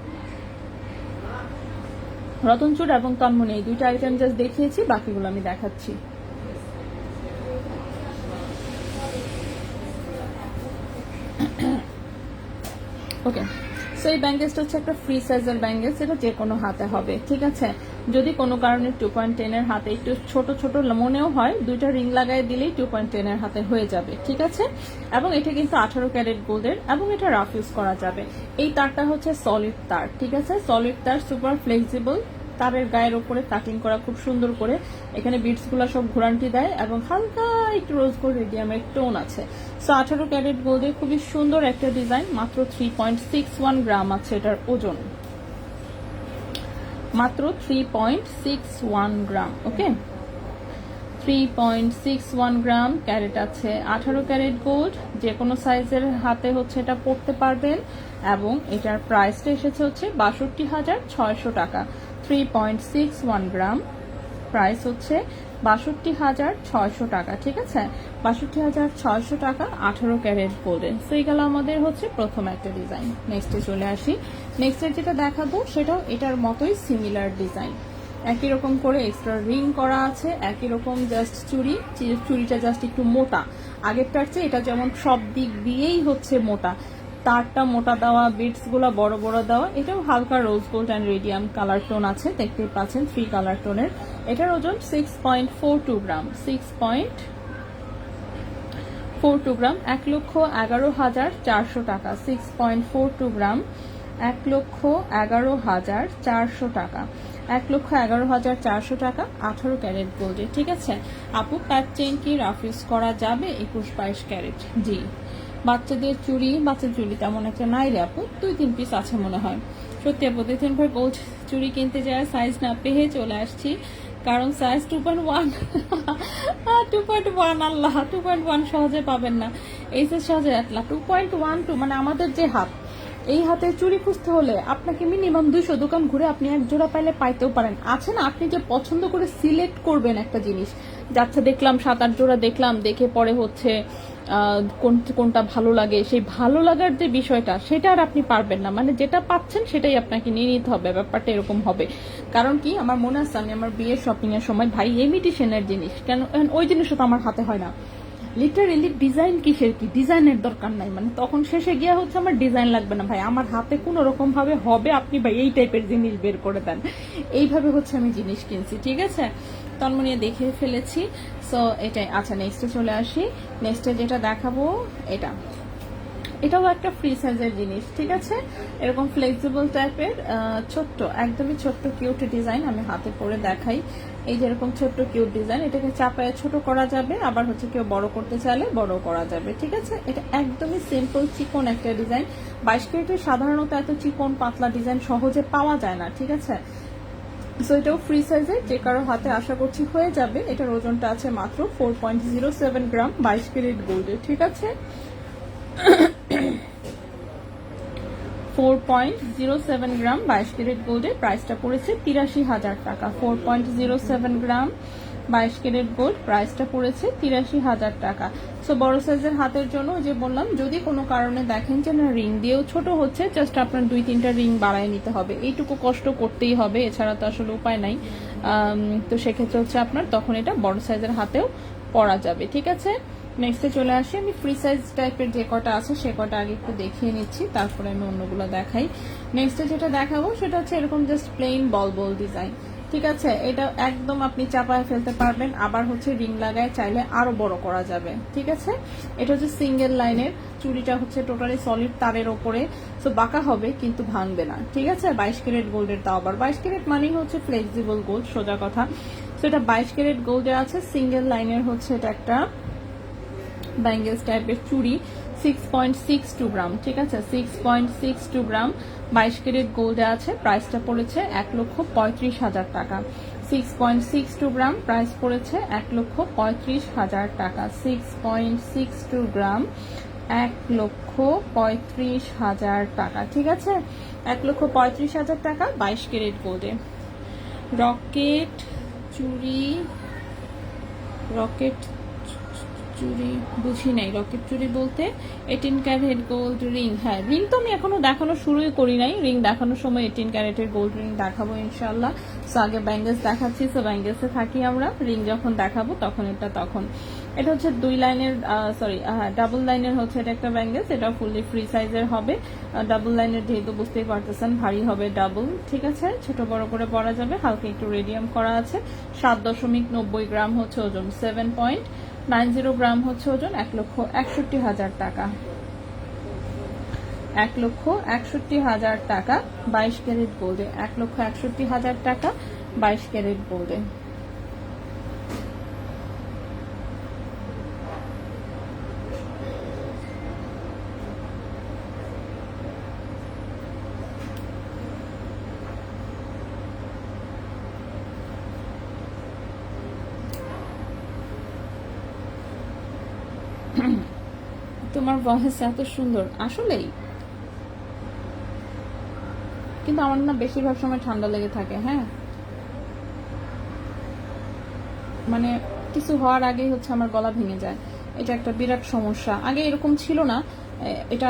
রতনচুর এবং তন্মনি এই দুইটা আইটেম জাস্ট দেখিয়েছি, বাকিগুলো আমি দেখাচ্ছি। ওকে, সো এই ব্যাঙ্গেলসটা হচ্ছে একটা ফ্রি সাইজের ব্যাঙ্গেলস, এটা যে কোনো হাতে হবে। ঠিক আছে, যদি কোনো কারণে 2.10 এর হাতে একটু ছোট ছোট মনেও হয়, দুইটা রিং লাগাই দিলেই 2.10 এর হাতে হয়ে যাবে। ঠিক আছে, এবং এটা কিন্তু 18 ক্যারেট গোল্ডের, এবং এটা রাফ ইউজ করা যাবে। এই তারটা হচ্ছে সলিড তার। ঠিক আছে, সলিড তার, সুপার ফ্লেক্সিবল, তারের গায়ের উপরে কাটিং করা খুব সুন্দর করে। এখানে বিটস গুলা সব ঘোরান্টি দেয়, এবং হালকা একটু রোজ গোল্ড রেডিয়ামের টোন আছে। সো 18 ক্যারেট গোল্ডে খুবই সুন্দর একটা ডিজাইন, মাত্র 3.61 গ্রাম আছে এটার ওজন, মাত্র 3.61 গ্রাম। ওকে, 3.61 গ্রাম ক্যারেট আছে। 18 ক্যারেট গোল্ড, যে কোনো সাইজের হাতে হচ্ছে এটা পড়তে পারবেন, এবং এটার প্রাইসটা এসেছে হচ্ছে 62,600 টাকা। 3.61 গ্রাম, প্রাইস হচ্ছে 62,600 টাকা। ঠিক আছে, 62,600 টাকা 18 ক্যারেট গোল্ডে। সো এই গেল আমাদের হচ্ছে প্রথম একটা ডিজাইন। নেক্সটে চলে আসি। নেক্সটের যেটা দেখাবো সেটাও এটার মতোই সিমিলার ডিজাইন, একই রকম করে এক্সট্রা রিং করা আছে, একই রকম জাস্ট চুড়িটা জাস্ট একটু মোটা। আগেরটার চেয়ে এটা যেমন সব দিক দিয়েই হচ্ছে মোটা, তারটা মোটা দেওয়া, বিটস গুলা বড় বড় দেওয়া। এটাও হালকা rose gold and radium colour tone আছে, দেখতেই পাচ্ছেন 3 কালার টোনের। এটার ওজন 6.42 গ্রাম, 6.42 6.42 গ্রাম, 1,11,400 টাকা। 6.42 গ্রাম, 1,11,400 টাকা। 1,11,400 টাকা 18 ক্যারেট গোল্ডে। ঠিক আছে আপু, প্যাচ চেইন কি রাফ ইউজ করা যাবে 21-22 ক্যারেট? জি। বাচ্চাদের চুড়ি, বাচ্চার চুড়ি তেমন একটা নাই রে আপু, 2-3 পিস আছে মনে হয়। সত্যি আপু, 2-3 ভাই গোল্ড চুড়ি কিনতে যায়, সাইজ না পেয়ে চলে আসছি, কারণ সাইজ 2.1। 2.1 আল্লাহ, 2.1 সহজে পাবেন না, এই সাইজ সহজে রাখলা। 2.12 মানে আমাদের যে হাত, এই হাতে চুড়ি খুঁজতে হলে আপনাকে মিনিমাম 200 দোকান ঘুরে আপনি এক জোড়া পাইলে পাইতেও পারেন। আছে না, আপনি যে পছন্দ করে সিলেক্ট করবেন একটা জিনিস, যাচ্ছে দেখলাম 7-8 জোড়া দেখলাম, দেখে পরে হচ্ছে কোনটা ভালো লাগে, সেই ভালো লাগার যে বিষয়টা সেটা আর আপনি পারবেন না, মানে যেটা পাচ্ছেন সেটাই আপনাকে নিয়ে নিতে হবে, ব্যাপারটা এরকম হবে। কারণ কি, আমার মনে আছে আমি আমার বিয়ের শপিং এর সময় ভাই ইমিটেশনের জিনিস, কেন ওই জিনিসটা তো আমার হাতে হয় না, লিটারেলি ডিজাইন কিসের কি, ডিজাইনের দরকার নাই, মানে তখন শেষে গিয়া হচ্ছে আমার ডিজাইন লাগবে না ভাই, আমার হাতে কোনো রকম ভাবে হবে, আপনি ভাই এই টাইপের জিনিস বের করে দেন, এইভাবে হচ্ছে আমি জিনিস কিনছি। ঠিক আছে, তন্মনিয়ে দেখে ফেলেছি। সো এটাই। আচ্ছা নেক্সটে চলে আসি। নেক্সটে যেটা দেখাবো এটাও একটা ফ্রি সাইজের জিনিস। ঠিক আছে, এরকম ফ্লেক্সিবল টাইপের ছোট্ট, একদমই ছোট্ট কিউট ডিজাইন আমি হাতে পরে দেখাই। এই যে এরকম ছোট্ট কিউট ডিজাইন, এটাকে চাপায় ছোট করা যাবে, আবার হচ্ছে কেউ বড় করতে চাইলে বড় করা যাবে। ঠিক আছে, এটা একদমই সিম্পল চিকন একটা ডিজাইন। 22 ক্যারেটের সাধারণত এত চিকন পাতলা ডিজাইন সহজে পাওয়া যায় না। ঠিক আছে, সো এটাও ফ্রি সাইজের, যে কারো হাতে আশা করছি হয়ে যাবে। এটার ওজনটা আছে মাত্র 4.07 গ্রাম, 22 ক্যারেট গোল্ডের। ঠিক আছে, 4.07 গ্রাম 22 ক্যারেট গোল্ডের প্রাইসটা পড়েছে 83,000 টাকা। 4.07 গ্রাম 22 ক্যারেট গোল্ড প্রাইসটা পড়েছে 83,000 টাকা। সো বড় সাইজের হাতের জন্য যে বললাম, যদি কোনো কারণে দেখেন যে না রিং দিয়েও ছোট হচ্ছে, জাস্ট আপনার 2-3টা রিং বাড়ায় নিতে হবে, এইটুকু কষ্ট করতেই হবে, এছাড়া তো আসলে উপায় নাই। তো সেক্ষেত্রে হচ্ছে আপনার তখন এটা বড় সাইজের হাতেও পরা যাবে। ঠিক আছে, নেক্সটে চলে আসি। আমি ফ্রি সাইজ টাইপের যে কটা আছে সে কটা আগে একটু দেখিয়ে নিচ্ছি, তারপরে আমি অন্যগুলো দেখাই। নেক্সটে যেটা দেখাবো সেটা হচ্ছে এরকম জাস্ট প্লেন বল বল ডিজাইন। ঠিক আছে, এটা একদম আপনি চাপায় ফেলতে পারবেন, আবার হচ্ছে রিং লাগায় চাইলে আরো বড় করা যাবে। ঠিক আছে, এটা হচ্ছে সিঙ্গেল লাইনের, চুড়িটা হচ্ছে টোটালি সলিড তারের ওপরে, সো বাঁকা হবে কিন্তু ভাঙবে না। ঠিক আছে, 22 ক্যারেট গোল্ডের, তাও আবার 22 ক্যারেট মানেই হচ্ছে ফ্লেক্সিবল গোল্ড, সোজা কথা। সো এটা 22 ক্যারেট গোল্ডে আছে, সিঙ্গেল লাইনের হচ্ছে এটা একটা ব্যাঙ্গেলস টাইপের চুড়ি, 6.62 গ্রাম। ঠিক আছে, 6.62 গ্রাম 22 ক্যারেট গোল্ডে আছে, প্রাইসটা পড়েছে 1,35,000 টাকা। 6.62 গ্রাম প্রাইস পড়েছে 1,35,000 টাকা। 6.62 গ্রাম 1,35,000 টাকা। ঠিক আছে, 1,35,000 টাকা 22 ক্যারেট গোল্ডে। রকেট চুড়ি, রকেট চুড়ি বুঝি নাই, রকেট চুড়ি বলতে 18 ক্যারেট গোল্ড রিং। হ্যাঁ, রিং তো আমি এখনো দেখানো শুরুই করি নাই, রিং দেখানোর সময় 18 ক্যারেটের গোল্ড রিং দেখাবো ইনশাল্লাহ। সো আগে ব্যাঙ্গেলস দেখাচ্ছি, সো ব্যাঙ্গেলসে থাকি আমরা, রিং যখন দেখাবো তখন এটা হচ্ছে 2 লাইনের, সরি ডাবল লাইনের হচ্ছে এটা একটা ব্যাঙ্গেলস, এটা ফুললি ফ্রি সাইজের হবে। ডাবল লাইনের যেহেতু বুঝতেই পারতেছেন ভারী হবে ডাবল। ঠিক আছে, ছোট বড় করে পরা যাবে, হালকা একটু রেডিয়াম করা আছে। 7.90 গ্রাম হচ্ছে ওজন, 7.90 গ্রাম হচ্ছে ওজন, 1,61,000 টাকা। 1,61,000 টাকা 22 ক্যারেট গোল্ডে, 1,61,000 টাকা 22 ক্যারেট গোল্ডে। তোমার ভয়েস এত সুন্দর আসলেই, কিন্তু আমার না বেশিরভাগ সময় ঠান্ডা লেগে থাকে। হ্যাঁ, মানে কিছু হওয়ার আগেই হচ্ছে আমার গলা ভেঙে যায়, এটা একটা বিরাট সমস্যা। আগে এরকম ছিল না, এটা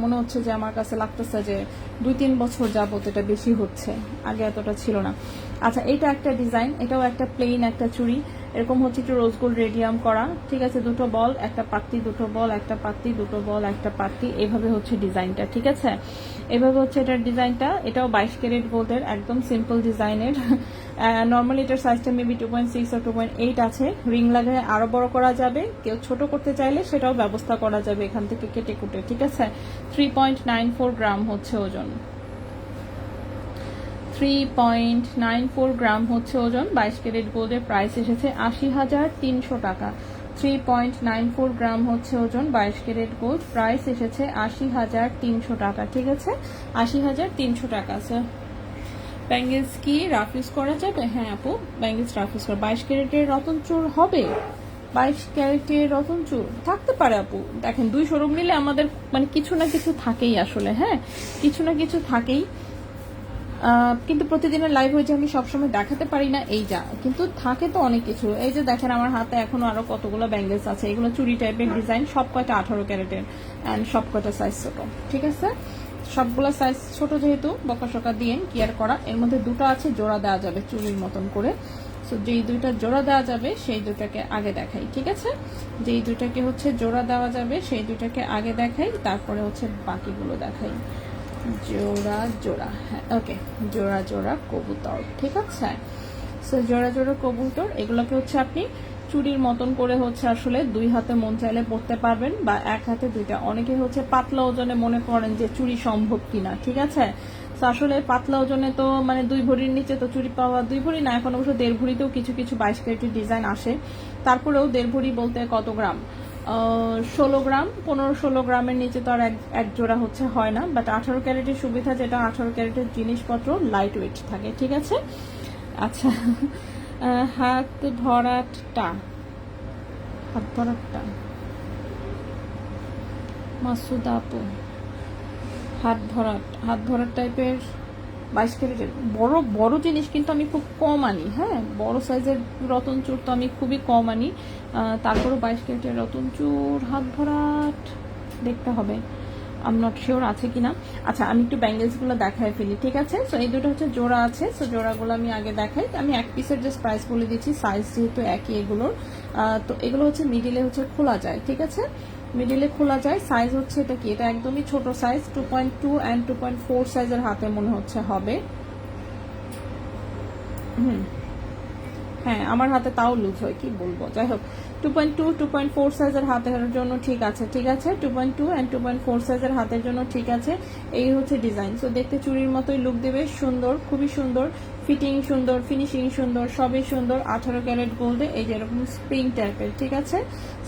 মনে হচ্ছে যে আমার কাছে লাগতেছে যে 2-3 বছর যাবত এটা বেশি হচ্ছে, আগে এতটা ছিল না। আচ্ছা, এটা একটা ডিজাইন, এটাও একটা প্লেন একটা চুড়ি, এরকম হচ্ছে একটু রোজ গোল্ড রেডিয়াম করা, ঠিক আছে, দুটো বল একটা পাত্তি, দুটো বল একটা পাত্তি, দুটো বল একটা পাত্তি, এইভাবে হচ্ছে ডিজাইনটা, ঠিক আছে, এভাবে হচ্ছে এটার ডিজাইনটা। এটাও 22 ক্যারেট গোল্ডের, একদম সিম্পল ডিজাইনের। নর্মালি এটার সাইজটা মেবি 2.6 আর 2.8 আছে, রিং লাগিয়ে আরো বড় করা যাবে, কেউ ছোট করতে চাইলে সেটাও ব্যবস্থা করা যাবে এখান থেকে কেটে কুটে, ঠিক আছে। 3.94 গ্রাম হচ্ছে ওজন, 3.94 গ্রাম হচ্ছে ওজন। 22 ক্যারেট গোল্ডের প্রাইস এসেছে 80,300 টাকা। 3.94 গ্রাম হচ্ছে ওজন, 22 ক্যারেট গোল্ড, প্রাইস এসেছে 80,300 টাকা, ঠিক আছে, 80,300 টাকা। স্যার ব্যাঙ্গেলস কি রাফ ইউজ করা যাবে? হ্যাঁ আপু, ব্যাঙ্গেলস রাফ ইউজ করা। 22 ক্যারেটের রতন চুর হবে, 22 ক্যারেটের রতন চুর থাকতে পারে আপু। দেখেন, দুই শোরুম নিলে আমাদের মানে কিছু না কিছু থাকেই আসলে, হ্যাঁ কিছু না কিছু থাকেই, কিন্তু প্রতিদিনের লাইভ হয়েছে আমি সবসময় দেখাতে পারি না, এই যা, কিন্তু থাকে তো অনেক কিছু। এই যে দেখেন আমার হাতে এখনো আরো কতগুলো ব্যাঙ্গেলস আছে, এগুলো চুরি টাইপের ডিজাইন, সব কয়টা 18 ক্যারেটের অ্যান্ড সব কয়টা সাইজ ছোট, ঠিক আছে, সবগুলো সাইজ ছোট, যেহেতু বকাশকা দিয়ে কেয়ার করা। এর মধ্যে দুটো আছে জোড়া দেওয়া যাবে চুরির মতন করে, সো যেই দুইটা জোড়া দেওয়া যাবে সেই দুটাকে আগে দেখাই, ঠিক আছে, যেই দুটাকে হচ্ছে জোড়া দেওয়া যাবে সেই দুটাকে আগে দেখাই, তারপরে হচ্ছে বাকিগুলো দেখাই। জোড়া জোড়া, হ্যাঁ ওকে, জোড়া জোড়া কবুতর, ঠিক আছে। সো জোড়া জোড়া কবুতর, এগুলোকে হচ্ছে আপনি চুড়ির মতন করে হচ্ছে আসলে দুই হাতে মন চাইলে পরতে পারবেন, বা এক হাতে দুইটা। অনেকে হচ্ছে পাতলা ওজনে মনে করেন যে চুড়ি সম্ভব কিনা, ঠিক আছে, তো আসলে পাতলা ওজনে তো মানে 2 ভরির নিচে তো চুড়ি পাওয়া, 2 ভরি না, এখন অবশ্য 1.5 ভরিতেও কিছু কিছু 22 ক্যারেটের ডিজাইন আসে, তারপরেও 1.5 ভরি বলতে কত গ্রাম, 16 গ্রাম, 15-16 গ্রামের নিচে তো আর এক জোড়া হচ্ছে হয় না। বাট 18 ক্যারেটের সুবিধা যেটা, 18 ক্যারেটের জিনিসপত্র লাইট ওয়েট থাকে, ঠিক আছে। আচ্ছা, হাত ধরাটা, হাত ধরাটা মাসুদা আপু, হাত ধরার টাইপের 22 ক্যারেটের বড় বড় জিনিস কিন্তু আমি খুব কম আনি, হ্যাঁ বড় সাইজের রতন চুর তো আমি খুবই কম আনি, তারপরও 22 ক্যারেটের রতন চুর হাত ভরাট দেখতে হবে, আই এম নট শিওর আছে কিনা। আচ্ছা আমি একটু ব্যাঙ্গেলসগুলো দেখায় ফেলি, ঠিক আছে। সো এই দুটো হচ্ছে জোড়া আছে, সো জোড়াগুলো আমি আগে দেখাই। আমি এক পিসের জাস্ট প্রাইস বলে দিচ্ছি, সাইজ যেহেতু একই এগুলোর, তো এগুলো হচ্ছে মিডিলে হচ্ছে খোলা যায়, ঠিক আছে, মিডিলে খোলা যায়। সাইজ হচ্ছে এটা কি, এটা একদমই ছোট সাইজ, 2.2 অ্যান্ড 2.4 সাইজের হাতে মনে হচ্ছে হবে। হ্যাঁ আমার হাতে তাও লুজ হয়, কি বলবো, যাই হোক 2.2 2.4 সাইজের হাতের জন্য ঠিক আছে, ঠিক আছে, 2.2 অ্যান্ড 2.4 সাইজের হাতের জন্য ঠিক আছে। এই হচ্ছে ডিজাইন, সো দেখতে চুরির মতোই লুক দেবে, সুন্দর, খুবই সুন্দর, ফিটিং সুন্দর, ফিনিশিং সুন্দর, সবই সুন্দর। 18 ক্যারেট গোল্ডে এই যে এরকম স্প্রিং টাইপের, ঠিক আছে,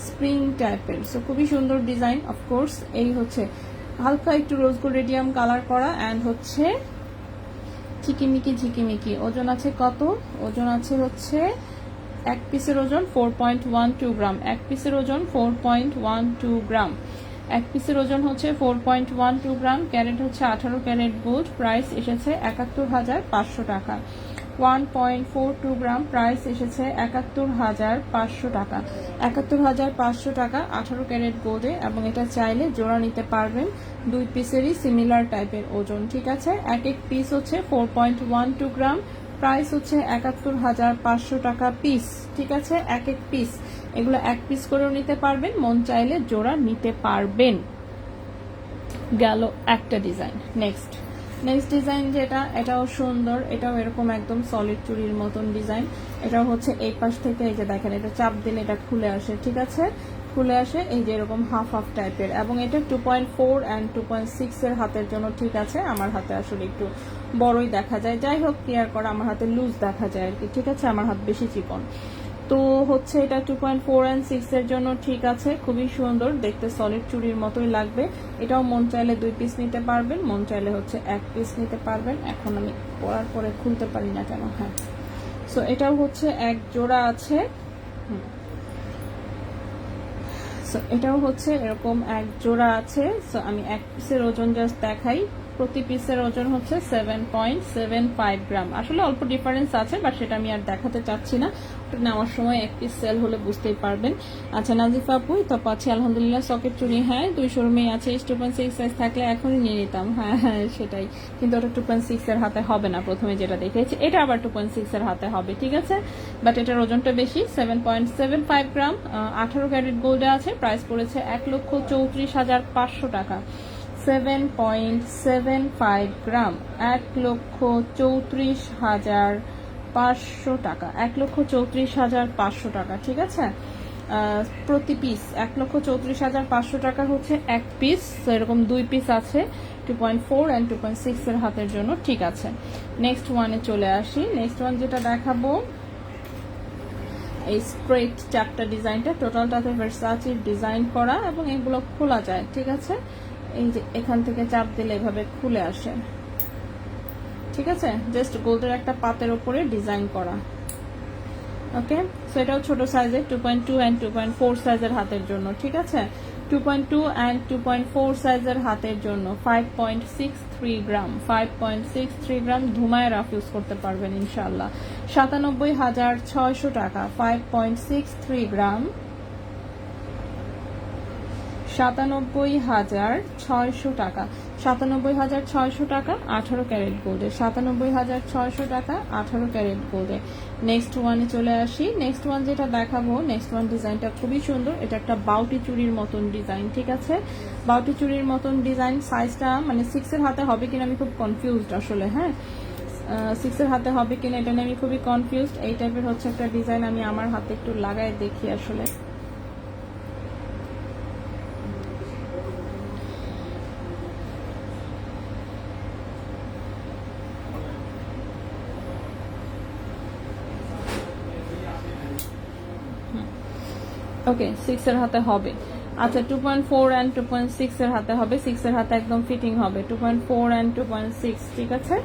স্প্রিং টাইপের, সো খুবই সুন্দর ডিজাইন। অফকোর্স এই হচ্ছে হালকা একটু রোজ গোল্ড রেডিয়াম কালার করা, অ্যান্ড হচ্ছে ঝিকিমিকি ঝিকিমিকি। ওজন আছে কত, ওজন আছে হচ্ছে এক পিসের ওজন 4.12 গ্রাম, এক পিসের ওজন 4.12 গ্রাম, এক পিসের ওজন হচ্ছে 4.12 গ্রাম। ক্যারেট হচ্ছে 18 ক্যারেট গোল্ড, প্রাইস এসেছে 71,500 টাকা। 1.42 গ্রাম, প্রাইস এসেছে 71,500 টাকা, 71,500 টাকা 18 ক্যারেট গোল্ডে। এবং এটা চাইলে জোড়া নিতে পারবেন, দুই পিসেরই সিমিলার টাইপের ওজন, ঠিক আছে। এক এক পিস হচ্ছে 4.12 গ্রাম, প্রাইস হচ্ছে 71,500 টাকা পিস, ঠিক আছে, এক এক পিস। এগুলো এক পিস করেও নিতে পারবেন, মন চাইলে জোড়া নিতে পারবেন। গেল একটা ডিজাইন। নেক্সট ডিজাইন যেটা, এটাও সুন্দর, এটাও এরকম একদম সলিড চুরির মতন ডিজাইন। এটাও হচ্ছে এই পাশ থেকে এই যে দেখেন, এটা চাপ দিলে এটা খুলে আসে, ঠিক আছে, খুলে আসে এই যে এরকম হাফ হাফ টাইপের। এবং এটা 2.4 অ্যান্ড 2.6 এর হাতের জন্য ঠিক আছে। আমার হাতে আসলে একটু বড়ই দেখা যায়, যাই হোক কেয়ার করা, আমার হাতে লুজ দেখা যায় আর কি, ঠিক আছে, আমার হাত বেশি চিকন। তো হচ্ছে এটা 2.4 অ্যান্ড 6 এর জন্য ঠিক আছে, খুবই সুন্দর দেখতে, সলিড চুড়ির মতোই লাগবে। এটাও মন চাইলে 2 পিস নিতে পারবেন, মন চাইলে হচ্ছে 1 পিস নিতে পারবেন। এখন আমি পরার পরে খুলতে পারি না কেন, হ্যাঁ। সো এটাও হচ্ছে এক জোড়া আছে, সো এটাও হচ্ছে এরকম এক জোড়া আছে। সো আমি 1 পিসের ওজন জাস্ট দেখাই, প্রতি পিসের ওজন হচ্ছে 7.75 গ্রাম। আসলে অল্প ডিফারেন্স আছে, বাট সেটা আমি আর দেখাতে চাচ্ছি না, নেওয়ার সময় এক পিস সেল হলে বুঝতেই পারবেন। আচ্ছা নাজিফা আপু, তো পাচ্ছি আলহামদুলিল্লাহ সকেট চুড়ি। হ্যাঁ 2 শোরুমেই আছে, 2.6 সাইজ থাকলে এখনই নিয়ে নিতাম। হ্যাঁ হ্যাঁ সেটাই, কিন্তু ওটা 2.6 এর হাতে হবে না, প্রথমে যেটা দেখেছি এটা আবার 2.6 এর হাতে হবে, ঠিক আছে। বাট এটার ওজনটা বেশি, 7.75 গ্রাম, 18 ক্যারেট গোল্ডে আছে। প্রাইস পড়েছে 1,34,500 টাকা। 7.75 গ্রাম, 1,34,500 টাকা, 1,34,500 টাকা, ঠিক আছে। প্রতি পিস 1,34,500 টাকা হচ্ছে এক পিস। তো এরকম 2 পিস আছে 2.4 অ্যান্ড 2.6 এর হাতের জন্য, ঠিক আছে। নেক্সট ওয়ানে চলে আসি। নেক্সট ওয়ান যেটা দেখাবো, এই স্ট্রেট চ্যাপ্টার ডিজাইনটা, টোটালটাতে ভার্সাচির ডিজাইন করা এবং এগুলো খোলা যায়, ঠিক আছে। এই যে এখান থেকে চাপ দিলে এভাবে খুলে আসে, ঠিক আছে। জাস্ট গোল্ডের একটা পাতের উপরে ডিজাইন করা, ওকে। সো এটাও ছোট সাইজের, 2.2 অ্যান্ড 2.4 সাইজের হাতের জন্য, ঠিক আছে। 2.2 অ্যান্ড 2.4 সাইজের হাতের জন্য 5.63 গ্রাম, 5.63 গ্রাম ধুমায় রাফ ইউজ করতে পারবেন ইনশাল্লাহ। 97,600 টাকা, 5.63 গ্রাম, 97,600 টাকা, 97,600 টাকা 18 ক্যারেট গোল্ডে, 97,600 টাকা 18 ক্যারেট গোল্ডে। নেক্সট ওয়ানে চলে আসি। নেক্সট ওয়ান যেটা দেখাবো, নেক্সট ওয়ান ডিজাইনটা খুবই সুন্দর। এটা একটা বাউটি চুড়ির মতন ডিজাইন, ঠিক আছে। বাউটি চুড়ির মতন ডিজাইন, সাইজটা মানে 6 এর হাতে হবে কিনা আমি খুব কনফিউজড আসলে। হ্যাঁ 6 এর হাতে হবে কিনা এটা নিয়ে আমি খুবই কনফিউজড। এই টাইপের হচ্ছে একটা ডিজাইন, আমি আমার হাতে একটু লাগায় দেখি আসলে। ওকে 6 এর হাতে হবে। আচ্ছা 2.4 অ্যান্ড 2.6 এর হাতে হবে, 6 এর হাতে একদম ফিটিং হবে। 2.4 অ্যান্ড 2.6, ঠিক আছে।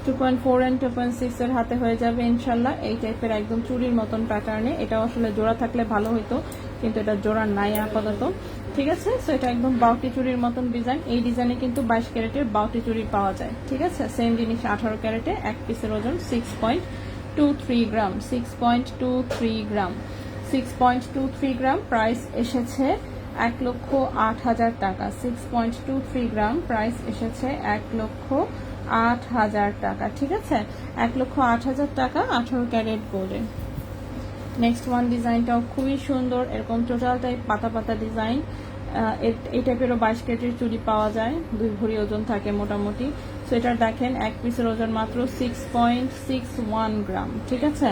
2.4 অ্যান্ড 2.6 এর হাতে হয়ে যাবে ইনশাল্লাহ। এই টাইপের একদম চুড়ির মতন প্যাটার্নে, এটাও আসলে জোড়া থাকলে ভালো হইতো, কিন্তু এটা জোড়া নাই আপাতত, ঠিক আছে। সো এটা একদম বাউটি চুড়ির মতন ডিজাইন। এই ডিজাইনে কিন্তু 22 ক্যারেটের বাউটি চুড়ি পাওয়া যায়, ঠিক আছে। সেম জিনিস 18 ক্যারেটে, এক পিসের ওজন 6.23 গ্রাম, 6.23 গ্রাম, 6.23 গ্রাম। প্রাইস এসেছে 1,08,000 টাকা, 6.23 গ্রাম। প্রাইস এসেছে 1,08,000 টাকা, ঠিক আছে। 1,08,000 টাকা 18 ক্যারেট গোল্ডে। নেক্সট ওয়ান ডিজাইনটাও খুবই সুন্দর, এরকম টোটালটাই পাতা পাতা ডিজাইন। এই টাইপেরও 22 ক্যারেটের চুড়ি পাওয়া যায়, 2 ভরি ওজন থাকে মোটামুটি। সো এটার দেখেন এক পিসের ওজন মাত্র 6.61 গ্রাম, ঠিক আছে।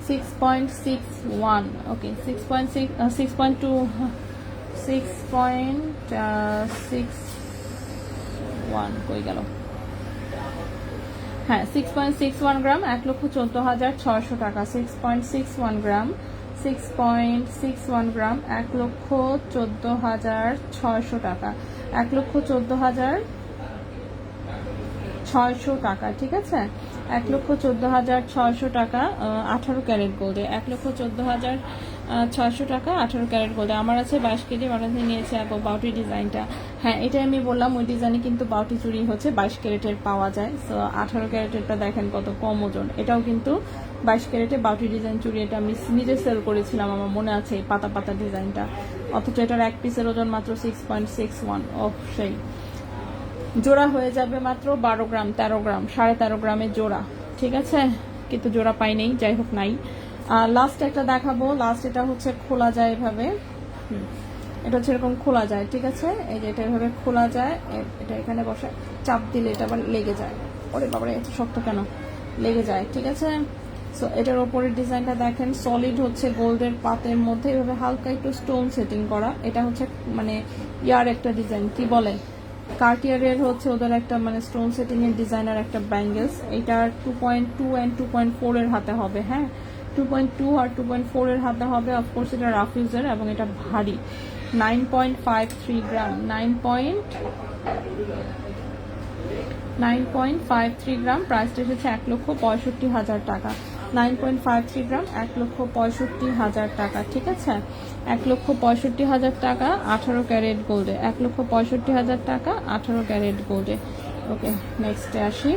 6.61, ওকে 6.61 কই গেল, হ্যাঁ 6.61 গ্রাম, 1,14,600 টাকা। 6.61 গ্রাম, 6.61 গ্রাম, 1,14,600 টাকা, 1,14,600 টাকা, ঠিক আছে। 1,14,600 টাকা 18 ক্যারেট গোল্ডে, 1,14,600 টাকা 18 ক্যারেট গোল্ডে। আমার আছে 22 কেজি, বাটাতে নিয়েছে আপু বাউটি ডিজাইনটা। হ্যাঁ এটাই আমি বললাম, ওই ডিজাইনে কিন্তু বাউটি চুড়ি হচ্ছে 22 ক্যারেটের পাওয়া যায়। সো 18 ক্যারেটেরটা দেখেন কত কম ওজন। এটাও কিন্তু 22 ক্যারেটে বাউটি ডিজাইন চুড়ি, এটা আমি নিজে সেল করেছিলাম, আমার মনে আছে এই পাতা পাতা ডিজাইনটা। অথচ এটার এক পিসের ওজন মাত্র 6.61। সেই জোড়া হয়ে যাবে মাত্র 12 গ্রাম, 13 গ্রাম, 13.5 গ্রামের জোড়া, ঠিক আছে। কিন্তু জোড়া পাই নেই, যাই হোক নাই। লাস্ট একটা দেখাবো। লাস্ট এটা হচ্ছে খোলা যায় এভাবে, এটা হচ্ছে এরকম খোলা যায়, ঠিক আছে। এই যে এটা এভাবে খোলা যায়, এটা এখানে বসে চাপ দিলে এটা আবার লেগে যায়। ওরে বাবারে এত শক্ত কেন, লেগে যায়, ঠিক আছে। সো এটার ওপরের ডিজাইনটা দেখেন, সলিড হচ্ছে গোল্ডের পাতের মধ্যে এভাবে হালকা একটু স্টোন সেটিং করা। এটা হচ্ছে মানে ইয়ার একটা ডিজাইন, কি বলে কার্টিয়ারের হচ্ছে ওদের একটা মানে স্টোন সেটিং এর ডিজাইনার একটা ব্যাঙ্গেলস। এটা 2.2 অ্যান্ড 2.4 এর হাতে হবে। হ্যাঁ 2.2 আর 2.4 এর হাতে হবে। অফকোর্স এটা রাফ ইউজের এবং এটা ভারী। 9.53 গ্রাম, 9.53 গ্রাম। প্রাইসটা এসেছে 1,65,000 টাকা। 9.53 গ্রাম, 1,65,000 টাকা, ঠিক আছে। 1,65,000 টাকা 18 ক্যারেট গোল্ডে, 1,65,000 টাকা 18 ক্যারেট গোল্ডে। ওকে, নেক্সটে আসি।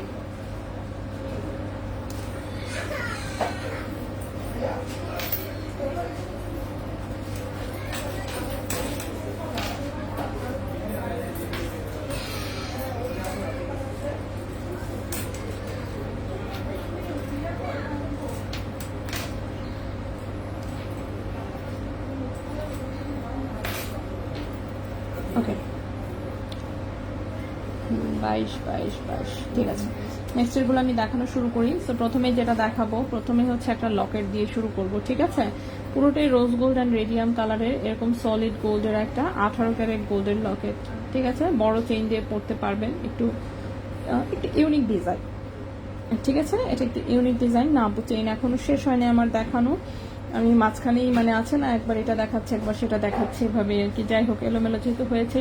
ওকে, 22 22 22, ঠিক আছে। নেক্সট এরগুলো আমি দেখানো শুরু করি। সো প্রথমে যেটা দেখাবো, প্রথমে হচ্ছে একটা লকেট দিয়ে শুরু করব, ঠিক আছে। পুরোটাই রোজ গোল্ড অ্যান্ড রেডিয়াম কালারের, এরকম সলিড গোল্ডের একটা 18 ক্যারেট গোল্ডের লকেট, ঠিক আছে। বড় চেইন দিয়ে পড়তে পারবেন, একটু ইউনিক ডিজাইন, ঠিক আছে। এটা একটু ইউনিক ডিজাইন। না আপু, চেইন এখনো শেষ হয়নি আমার দেখানো, আমি মাঝখানেই মানে আছে না, একবার এটা দেখাচ্ছে একবার সেটা দেখাচ্ছে এভাবে আর কি। যাই হোক, এলোমেলো যেহেতু হয়েছে,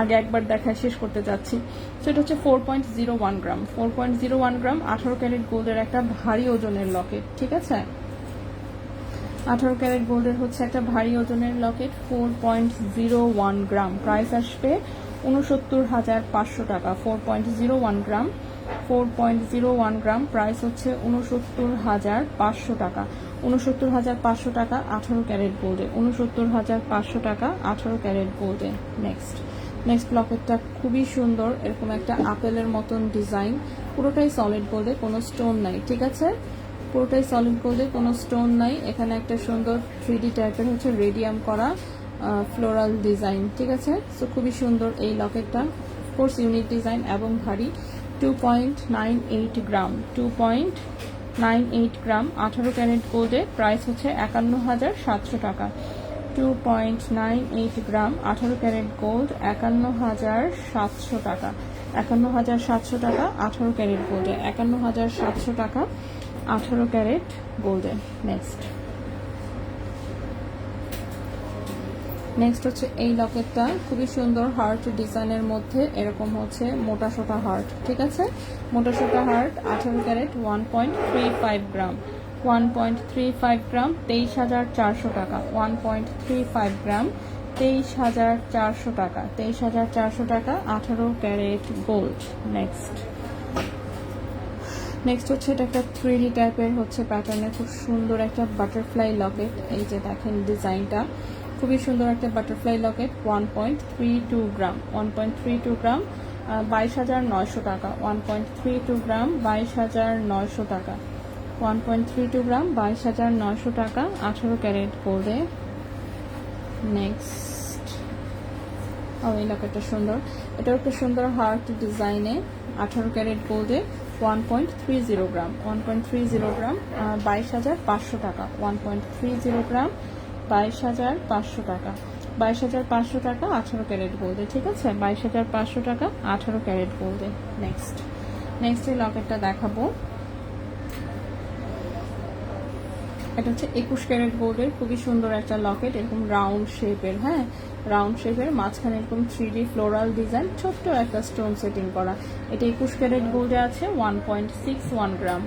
আগে একবার দেখায় শেষ করতে যাচ্ছি। সো এটা হচ্ছে 4.01 গ্রাম, 4.01 গ্রাম 18 ক্যারেট গোল্ডের একটা ভারী ওজনের লকেট, ঠিক আছে। 18 ক্যারেট গোল্ডের হচ্ছে একটা ভারী ওজনের লকেট, 4.01 গ্রাম। প্রাইস আসবে 69,500 টাকা। 4.01 গ্রাম, 4.01 গ্রাম, প্রাইস হচ্ছে 69,500 টাকা। 69,500 টাকা 18 ক্যারেট গোল্ডে, 69,500 টাকা 18 ক্যারেট গোল্ডে। নেক্সট লকেটটা খুবই সুন্দর, এরকম একটা আপেলের মতন ডিজাইন, পুরোটাই সলিড গোল্ডে, কোনো স্টোন নাই, ঠিক আছে। পুরোটাই সলিড গোল্ডে, কোনো স্টোন নাই। এখানে একটা সুন্দর 3D টাইপের হচ্ছে রেডিয়াম করা ফ্লোরাল ডিজাইন, ঠিক আছে। সো খুবই সুন্দর এই লকেটটা, কোর্স ইউনিক ডিজাইন এবং ভারী। 2.98 গ্রাম, 2.98 গ্রাম 18 ক্যারেট গোল্ডে, প্রাইস হচ্ছে 51,700 টাকা। 2.98 গ্রাম 18 ক্যারেট গোল্ড, 51,700 টাকা। 51,700 টাকা 18 ক্যারেট গোল্ডে, 51,700 টাকা 18 ক্যারেট গোল্ডে। নেক্সট হচ্ছে এই লকেটটা, খুবই সুন্দর হার্ট ডিজাইনের মধ্যে, এরকম হচ্ছে মোটা সোটা হার্ট, ঠিক আছে। মোটা সোটা হার্ট 18 ক্যারেট, 1.35 গ্রাম, 1.35 গ্রাম 23,400 টাকা। 1.35 গ্রাম 23,400 টাকা, 23,400 টাকা 18 ক্যারেট গোল্ড। নেক্সট হচ্ছে এটা একটা 3D টাইপের হচ্ছে প্যাটার্নের, খুব সুন্দর একটা বাটারফ্লাই লকেট। এই যে দেখেন ডিজাইনটা, খুবই সুন্দর একটা বাটারফ্লাই লকেট। 1.32 গ্রাম, 1.32 গ্রাম 22,900 টাকা। 1.32 গ্রাম 22,900 টাকা। 1.32 গ্রাম 22,900 টাকা 18 ক্যারেট গোল্ডে। নেক্সট, এই লকেটটা সুন্দর, এটাও একটা সুন্দর হার্ট ডিজাইনে, 18 ক্যারেট গোল্ডে। 1.30 গ্রাম, 1.30 গ্রাম 22,500 টাকা। 1.30 গ্রাম 22,500 টাকা, 22,500 টাকা 18 ক্যারেট গোল্ডে, ঠিক আছে। 22,500 টাকা 18 ক্যারেট গোল্ডে। নেক্সট এই লকেটটা দেখাবো, এটা হচ্ছে 21 ক্যারেট গোল্ডের, খুবই সুন্দর একটা লকেট, এরকম রাউন্ড শেপের, হ্যাঁ রাউন্ড শেপের, মাঝখানে এরকম 3D ফ্লোরাল ডিজাইন, ছোট্ট একটা স্টোন সেটিং করা। এটা 21 ক্যারেট গোল্ডে আছে, 1.61 গ্রাম।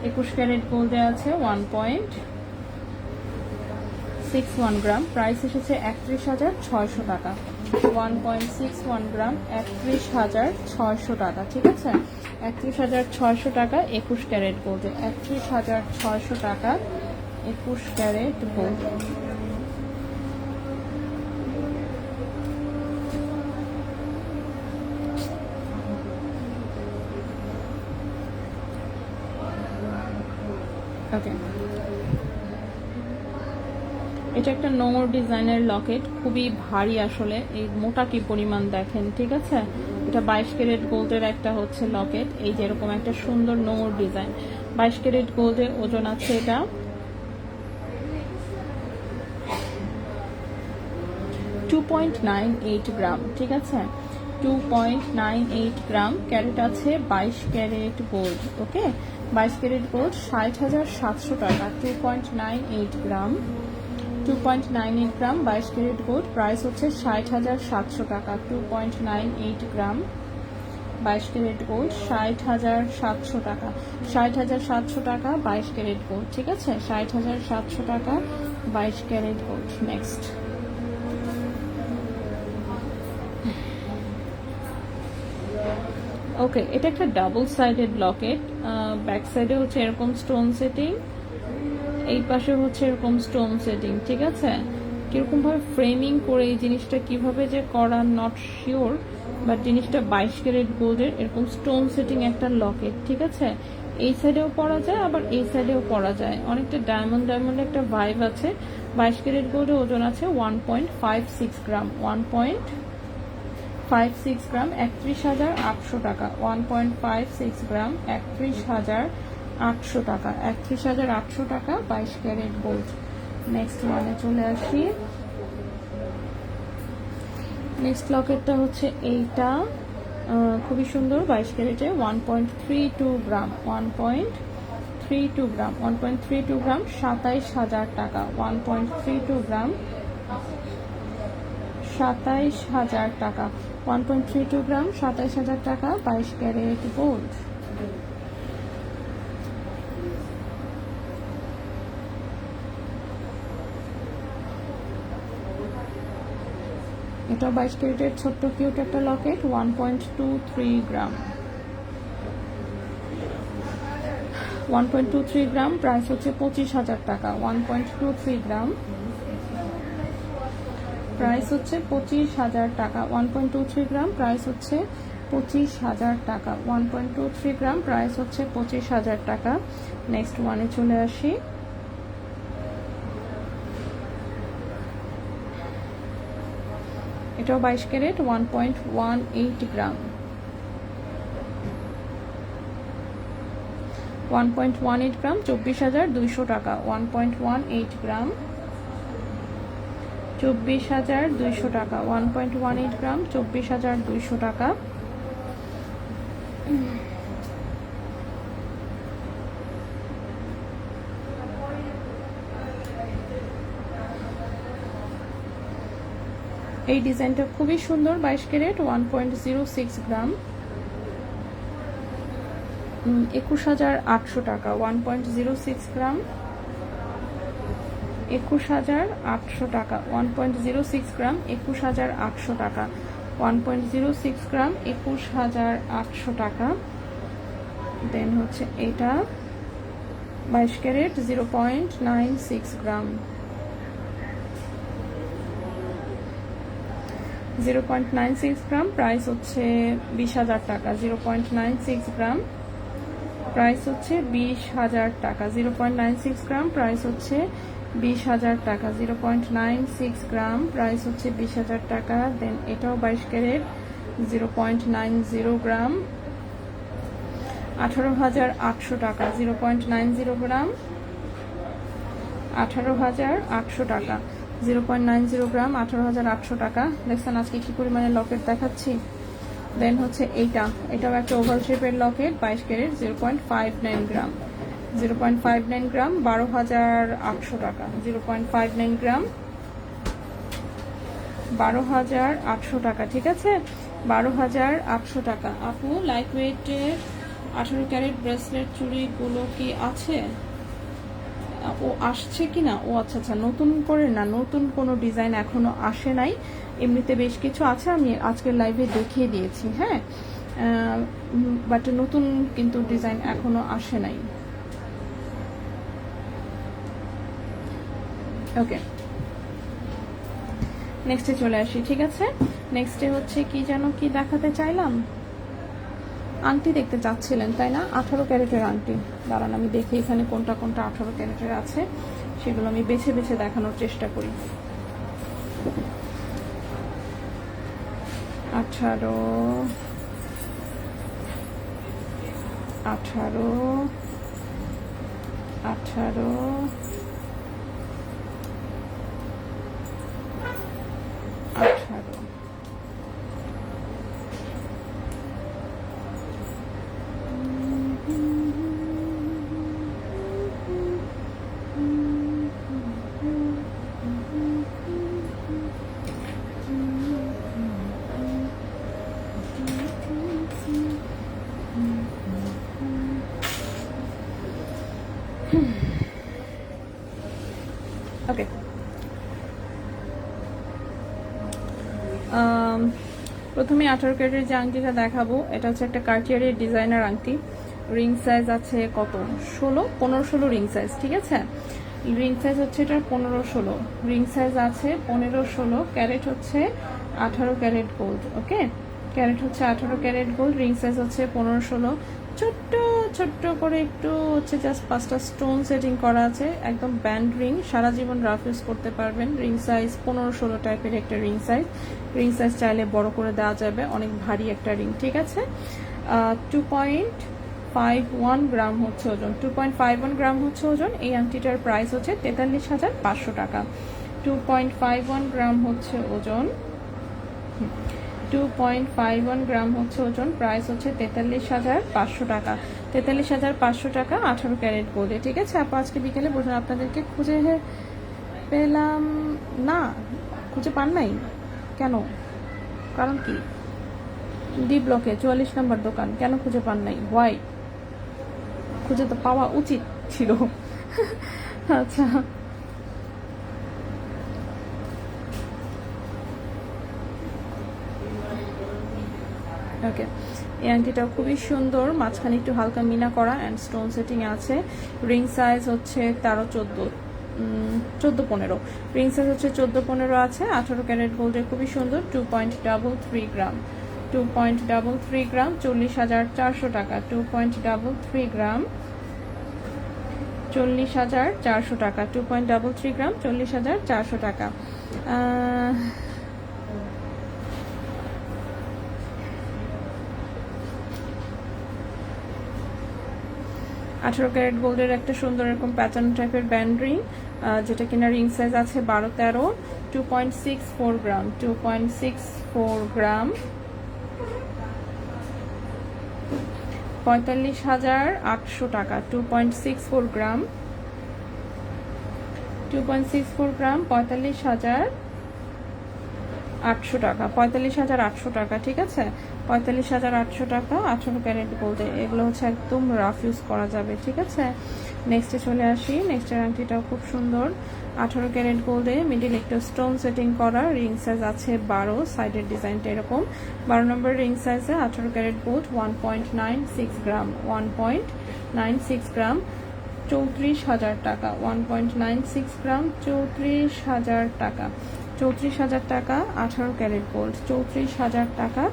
21 ক্যারেট গোল্ডে আছে 1.61 গ্রাম, প্রাইস এসেছে 31,600 টাকা। 1.61 গ্রাম 31,600 টাকা, ঠিক আছে। 31,600 টাকা 21 ক্যারেট গোল্ডে, 31,600 টাকা 21 ক্যারেট গোল্ড। ওকে, এটা একটা নোংর ডিজাইনের লকেট, খুবই ভারী আসলে, এই মোটা কি পরিমাণ দেখেন, ঠিক আছে। এটা 22 ক্যারেট গোল্ডের একটা হচ্ছে লকেট, এই যে এরকম একটা সুন্দর নোংর ডিজাইন, 22 ক্যারেট গোল্ডে, ওজন আছে এটা 2.98 গ্রাম, ঠিক আছে। 2.98 গ্রাম, ক্যারেট আছে 22 ক্যারেট গোল্ড, ওকে। 22 ক্যারেট গোল্ড 60,700 টাকা। 2.98 গ্রাম, 2.98 গ্রাম 22 ক্যারেট গোল্ড, প্রাইস হচ্ছে 60,700 টাকা। 2.98 গ্রাম 22 ক্যারেট গোল্ড, 60,700 টাকা। 60,700 টাকা 22 ক্যারেট গোল্ড, ঠিক আছে। 60,700 টাকা 22 ক্যারেট গোল্ড। নেক্সট, ওকে, এটা একটা ডাবল সাইডেড লকেট। ব্যাক সাইডে হচ্ছে এরকম স্টোন সেটিং, এই পাশে হচ্ছে এরকম স্টোন সেটিং, ঠিক আছে। কিরকমভাবে ফ্রেমিং করে এই জিনিসটা কিভাবে যে করা নট শিওর, বাট জিনিসটা 22 ক্যারেট গোল্ডের এরকম স্টোন সেটিং একটা লকেট, ঠিক আছে। এই সাইডেও পরা যায়, আবার এই সাইডেও পরা যায়, অনেকটা ডায়মন্ড ডায়মন্ড একটা ভাইব আছে। 22 ক্যারেট গোল্ডের ওজন আছে 1.56 গ্রাম, 1.56 গ্রাম, 31,800 টাকা। 1.56 গ্রাম, 31,800 টাকা, 31,800 টাকা 22 ক্যারেট গোল্ড। নেক্সট ওয়ানে চলে আসি। নেক্সট লকেটটা হচ্ছে এইটা, খুবই সুন্দর, 22 ক্যারেটে, 1.32 গ্রাম, 1.32 গ্রাম, 1.32 গ্রাম, 27,000 টাকা। 1.32 গ্রাম, 27,000 টাকা। 1.32 গ্রাম, 27,000 টাকা 22 ক্যারেট গোল্ড। এটা 22 ক্যারেটের ছোট্ট কিউট একটা লকেট, 1.23 গ্রাম, 1.23 গ্রাম, প্রাইস হচ্ছে 25,000 টাকা। 1.23 গ্রাম, প্রাইস হচ্ছে 25,000 টাকা। 1.23 গ্রাম, প্রাইস হচ্ছে 25,000 টাকা। 1.23 গ্রাম, প্রাইস হচ্ছে 25,000 টাকা। নেক্সট ওয়ানে চলে আসি। এটাও 22 ক্যারেট, 1.18 গ্রাম, 1.18 গ্রাম, 24,200 টাকা। 1.18 গ্রাম, 24,200 টাকা। 1.18 গ্রাম, 24,200 টাকা। এই ডিজাইনটা খুবই সুন্দর, 22 ক্যারেট, 1.06 গ্রাম, 21,800 টাকা। 1.06 গ্রাম, 21,800 টাকা। 1.06 গ্রাম, 21,800 টাকা। 1.06 গ্রাম, 21,800 টাকা। দেন হচ্ছে এটা 22 ক্যারেট, 0.96 গ্রাম, 0.96 গ্রাম, প্রাইস হচ্ছে 20,000 টাকা। 0.96 গ্রাম, প্রাইস হচ্ছে 20,000 টাকা। 0.96 গ্রাম, প্রাইস হচ্ছে 20,000 টাকা। 0.96 গ্রাম, প্রাইস হচ্ছে 20,000 টাকা। দেন এটাও 22 ক্যারেট, 0.90 গ্রাম, 18,800 টাকা। 0.90 গ্রাম, 18,800 টাকা। 0.90 গ্রাম, 18,800 টাকা। দেখছেন আজকে কি পরিমাণে লকেট দেখাচ্ছি। দেন হচ্ছে এটাও একটা ওভাল শেপের লকেট, 22 ক্যারেট, 0.59 গ্রাম, 0.59 গ্রাম, 12,800 টাকা। 0.59 গ্রাম, 12,800 টাকা, ঠিক আছে। 12,800 টাকা। আপু লাইট ওয়েটের 18 ক্যারেট ব্রেসলেট চুড়িগুলো কি আছে? ও আসছে কি না? ও আচ্ছা আচ্ছা, নতুন করে না, নতুন কোনো ডিজাইন এখনো আসে নাই। এমনিতে বেশ কিছু আছে, আমি আজকের লাইভে দেখিয়ে দিয়েছি, হ্যাঁ, বাট নতুন কিন্তু ডিজাইন এখনো আসে নাই। ওকে, নেক্সটে চলে আসি, ঠিক আছে। নেক্সটে হচ্ছে কি যেন কি দেখাতে চাইলাম, আংটি দেখতে চাচ্ছিলেন তাই না? 18 ক্যারেটের আংটি। দাঁড়ান আমি দেখি এখানে কোনটা কোনটা 18 ক্যারেটের আছে, সেগুলো আমি বেছে বেছে দেখানোর চেষ্টা করি। 18, 18, 18, 18। ওকে, প্রথমে 18 ক্যারেটের যে আংটিটা দেখাবো, এটা হচ্ছে একটা কার্টিয়ারের ডিজাইনার আংটি। রিং সাইজ আছে কত, 15-16 রিং সাইজ, ঠিক আছে। রিং সাইজ হচ্ছে এটা 15-16, রিং সাইজ আছে 15-16, ক্যারেট হচ্ছে 18 ক্যারেট গোল্ড। ওকে, ক্যারেট হচ্ছে 18 ক্যারেট গোল্ড, রিং সাইজ হচ্ছে 15-16। ছোট্ট ছোট্ট করে একটু হচ্ছে জাস্ট 5টা স্টোন সেটিং করা আছে, একদম ব্যান্ড রিং, সারা জীবন রাফ ইউজ করতে পারবেন। রিং সাইজ 15-16 টাইপের একটা রিং সাইজ। রিং সাইজ চাইলে বড় করে দেওয়া যাবে, অনেক ভারী একটা রিং, ঠিক আছে। 2.51 গ্রাম হচ্ছে ওজন, 2.51 গ্রাম হচ্ছে ওজন। এই আংটিটার প্রাইস হচ্ছে 43,500 টাকা। 2.51 গ্রাম হচ্ছে ওজন, 2.51 গ্রাম হচ্ছে ওজন, প্রাইস হচ্ছে 43,500 টাকা। 43,500 টাকা 18 ক্যারেট গোল্ডে, ঠিক আছে। আপু আজকে বিকেলে বলুন, আপনাদেরকে খুঁজে পেলাম না, খুঁজে পান নাই কেন, কারণ কি? ডি ব্লকে 44 নম্বর দোকান, কেন খুঁজে পান নাই? হোয়াই? খুঁজে তো পাওয়া উচিত ছিল। আচ্ছা, ওকে। এই আংটিটাও খুবই সুন্দর, মাঝখানে একটু হালকা মিনা করা অ্যান্ড স্টোন সেটিং আছে। রিং সাইজ হচ্ছে 14-15, রিং সাইজ হচ্ছে 14-15 আছে। 18 ক্যারেট গোল্ডের, খুবই সুন্দর। 2.33 গ্রাম, 2.33 গ্রাম, 40,400 টাকা। 2.33 গ্রাম, 40,400 টাকা। 2.33 গ্রাম, 40,400 টাকা। 18 ক্যারেট গোল্ডের একটা সুন্দর এরকম প্যাটার্ন টাইপের ব্যান্ড রিং, যেটা কিনা রিং সাইজ আছে 12-13। 2.64 গ্রাম, 2.64 গ্রাম, 45,800 টাকা। 2.64 গ্রাম, 2.64 গ্রাম, 45,800 টাকা। 45,800 টাকা, ঠিক আছে। 45,800 টাকা 18 ক্যারেট গোল্ডে। এগুলো হচ্ছে একদম রাফ ইউজ করা যাবে, ঠিক আছে। নেক্সটে চলে আসি। নেক্সটের আংটিটাও খুব সুন্দর, 18 ক্যারেট গোল্ডে, মিডিল একটু স্টোন সেটিং করা, রিং সাইজ আছে 12, সাইডের ডিজাইনটা এরকম। 12 নম্বর রিং সাইজে 18 ক্যারেট গোল্ড, 1.96 গ্রাম, 1.96 গ্রাম, 34,000 টাকা। 1.96 গ্রাম, 34,000 টাকা। 34,000 টাকা 18 ক্যারেট গোল্ড, 34,000 টাকা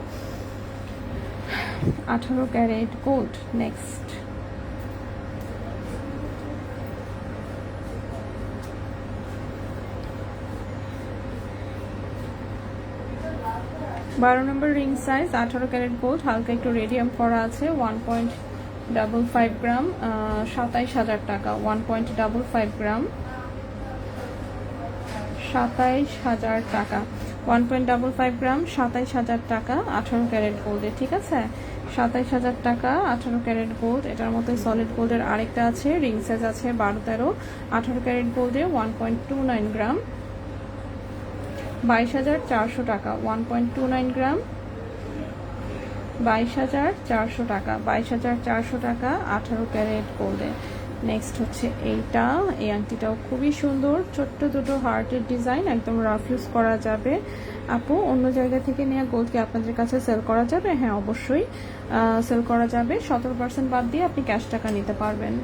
18 ক্যারেট গোল্ড। নেক্সট, বারো নম্বর রিং সাইজ, 18 ক্যারেট গোল্ড, হালকা একটু রেডিয়াম করা আছে। 1.55 গ্রাম, 27,000 টাকা। 1.55 গ্রাম, 27,000 টাকা। 1.55 গ্রাম, 27,000 টাকা 18 ক্যারেট গোল্ডে, ঠিক আছে। 27,000 টাকা 18 ক্যারেট গোল্ড। এটার মধ্যে সলিড গোল্ডের আরেকটা আছে, রিং সাইজ আছে 12-13, 18 ক্যারেট গোল্ডে, 1.29 গ্রাম, 22,400 টাকা। 1.29 গ্রাম, 22,400 টাকা। 22,400 টাকা 18 ক্যারেট গোল্ডে। নেক্সট হচ্ছে এইটা, এই আংটিটাও খুবই সুন্দর, ছোট্ট দুটো হার্টের ডিজাইন, একদম রাফ ইউজ করা যাবে। আপু অন্য জায়গা থেকে নেওয়া গোল্ডকে আপনাদের কাছে সেল করা যাবে? হ্যাঁ, অবশ্যই সেল করা যাবে। 17% বাদ দিয়ে আপনি ক্যাশ টাকা নিতে পারবেন,